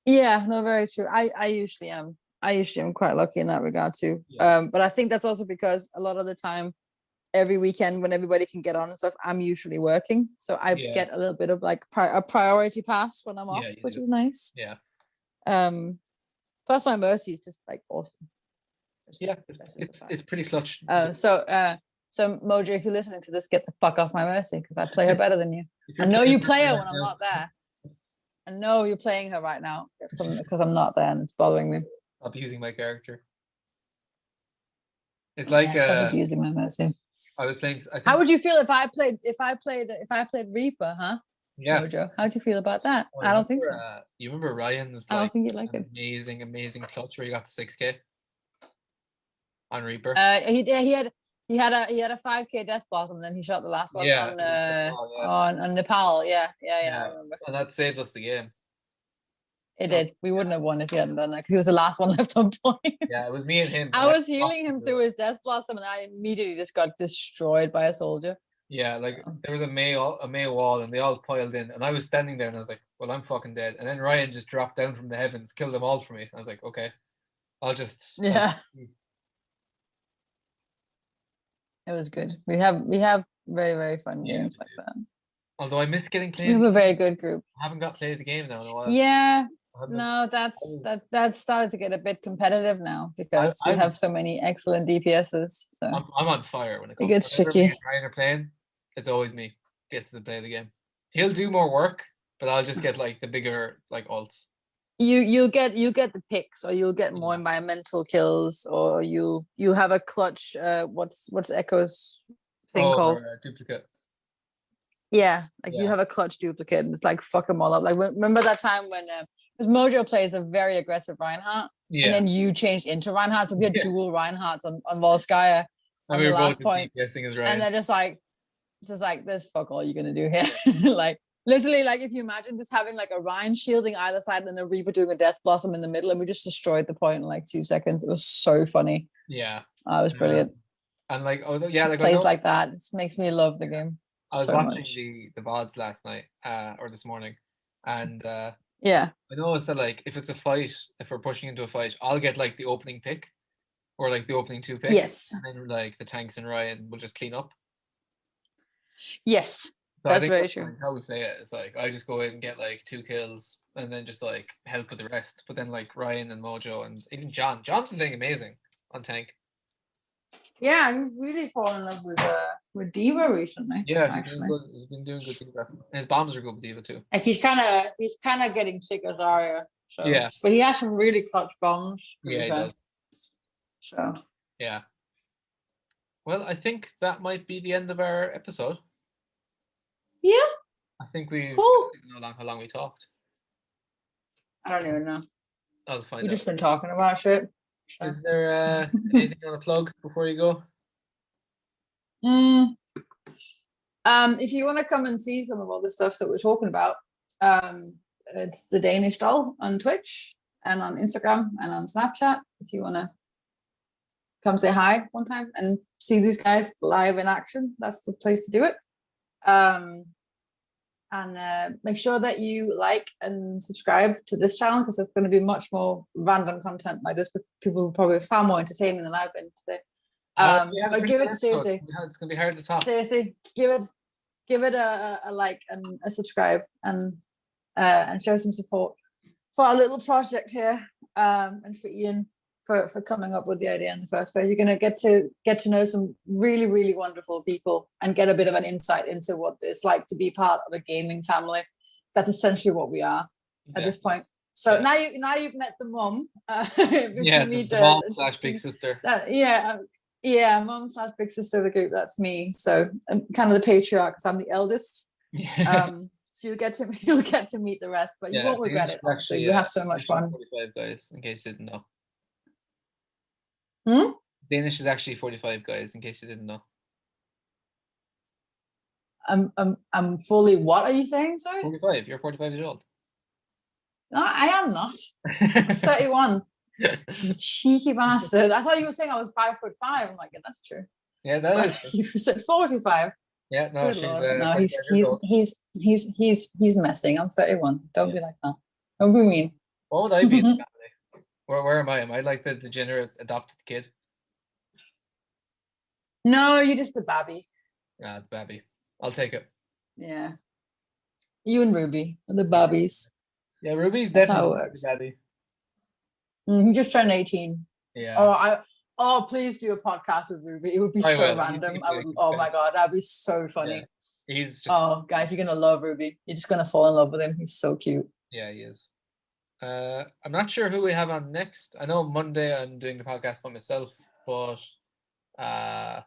Yeah, no, very true. I usually am. I usually am quite lucky in that regard too. Yeah. But I think that's also because a lot of the time, every weekend when everybody can get on and stuff, I'm usually working, so I Yeah. get a little bit of like a priority pass when I'm off, Yeah, you which do. is nice. Yeah. Plus my Mercy is just like awesome. Yeah. That's just a fact. It's pretty clutch. So Mojo, if you're listening to this, get the fuck off my Mercy, because I play her better than you. If I you're know playing you her play her right when I'm now- not there. I know you're playing her right now because I'm not there and it's bothering me. Abusing my character. It's like Yeah, stop abusing my Mercy. I was playing. I think, How would you feel if I played Reaper, huh? yeah. Mojo, how do you feel about that? Oh, I don't think so. You remember Ryan's I don't like think you'd like it. amazing clutch where he got the 6K on Reaper. He had a 5K death blossom, and then he shot the last one Yeah, on it was Nepal, yeah. on Nepal. Yeah, I Yeah. remember. And that saved us the game. It No. did. We wouldn't have won if he hadn't done that, because he was the last one left on point. Yeah, it was me and him. I and was healing him through his death blossom, and I immediately just got destroyed by a soldier. Yeah, like So. there was a May wall and they all piled in, and I was standing there and I was like, well, I'm fucking dead. And then Ryan just dropped down from the heavens, killed them all for me. I was like, okay, I'll just Yeah. It was good. We have very, very fun Yeah, games we like do. that. Although I miss getting We played. have a very good group. I haven't got played the game now in a while. Yeah. I haven't- No, that's started to get a bit competitive now because we I'm- have so many excellent DPSs. So I'm on fire when it It comes. gets Whenever me tricky. and Ryan are playing, it's always me gets to play the game. He'll do more work, but I'll just get like the bigger like ults. you'll get the picks, or you'll get more Yeah. environmental kills, or you have a clutch. What's Echo's thing called? Duplicate. Yeah, like you Yeah. have a clutch duplicate, and it's like fuck them all up. Like remember that time when because Mojo plays a very aggressive Reinhardt, Yeah. and then you changed into Reinhardt, so we had Yeah. dual Reinhardts on Volskaya, And on we the were last both point, guessing is and right. they're just like there's fuck all you're gonna do here. Like literally, like if you imagine just having like a Ryan shielding either side and then a Reaper doing a Death Blossom in the middle, and we just destroyed the point in like 2 seconds. It was so funny. Yeah. It was brilliant. And like, oh yeah, Just like plays like that. It makes me love the game I was so watching much. the VODs last night, or this morning, and Yeah. I noticed that like if it's a fight, if we're pushing into a fight, I'll get like the opening pick, or like the opening 2 picks. Yes. And then like the tanks and Ryan will just clean up. Yes. So I That's think very that's, true. like, how we play it is like I just go in and get like 2 kills and then just like help with the rest. But then like Ryan and Mojo and even John's been playing amazing on tank. Yeah, I really fallen in love with Diva recently. Yeah, actually. he's been doing good. His bombs are good with Diva too. Like he's kind of getting sick of Zarya. So, Yeah. but he has some really clutch bombs. to be Yeah, he fair. does. So Yeah. Well, I think that might be the end of our episode. yeah, I think we cool. I don't know how long we talked. I don't even know. I'll find We've out. just been talking about shit. So. Is there anything you want to plug before you go? If you want to come and see some of all the stuff that we're talking about, it's the Danish Doll on Twitch and on Instagram and on Snapchat. If you want to come say hi one time and see these guys live in action, that's the place to do it. And make sure that you like and subscribe to this channel, because there's going to be much more random content like this, but people will probably far more entertaining than I've been today. But give it seriously. It's gonna be hard to top. Seriously, give it a like and a subscribe and show some support for our little project here, and for Ian for coming up with the idea in the first place. You're gonna get to know some really, really wonderful people and get a bit of an insight into what it's like to be part of a gaming family. That's essentially what we are at this point. So now you've met the mom. The mom / big sister. Mom / big sister of the group. That's me. So I'm kind of the patriarch because I'm the eldest. So you'll get to meet the rest, but you won't regret it. Actually, you have so much fun. 45 guys, in case you didn't know. Danish is actually 45 guys, in case you didn't know. I'm fully. What are you saying? Sorry. 45. You're 45 years old. No, I am not. I'm 31. You cheeky bastard. I thought you were saying I was 5'5". I'm like, yeah, that's true. Yeah, that is true. You said 45. Yeah, no, she's no, he's messing. I'm 31. Don't be like that. Don't be mean. What would I be in the family? Where am I? Am I like the degenerate adopted kid? No, you're just the babby. The babby. I'll take it. Yeah. You and Ruby are the babbies. Yeah, Ruby's That's definitely how it works. the babby. He just turned 18. Yeah. Oh, please do a podcast with Ruby. It would be so random. Oh my god, that'd be so funny. Yeah. He's just, guys, you're gonna love Ruby. You're just gonna fall in love with him. He's so cute. Yeah, he is. I'm not sure who we have on next. I know Monday I'm doing the podcast by myself, but I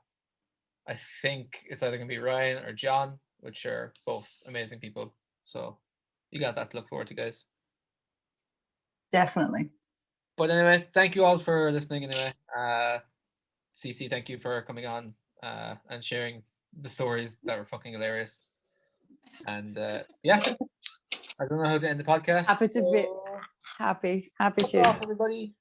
think it's either gonna be Ryan or John, which are both amazing people. So you got that to look forward to, guys. Definitely. But anyway, thank you all for listening anyway. CC, thank you for coming on and sharing the stories that were fucking hilarious. And yeah, I don't know how to end the podcast. Happy to be happy to. Off, everybody.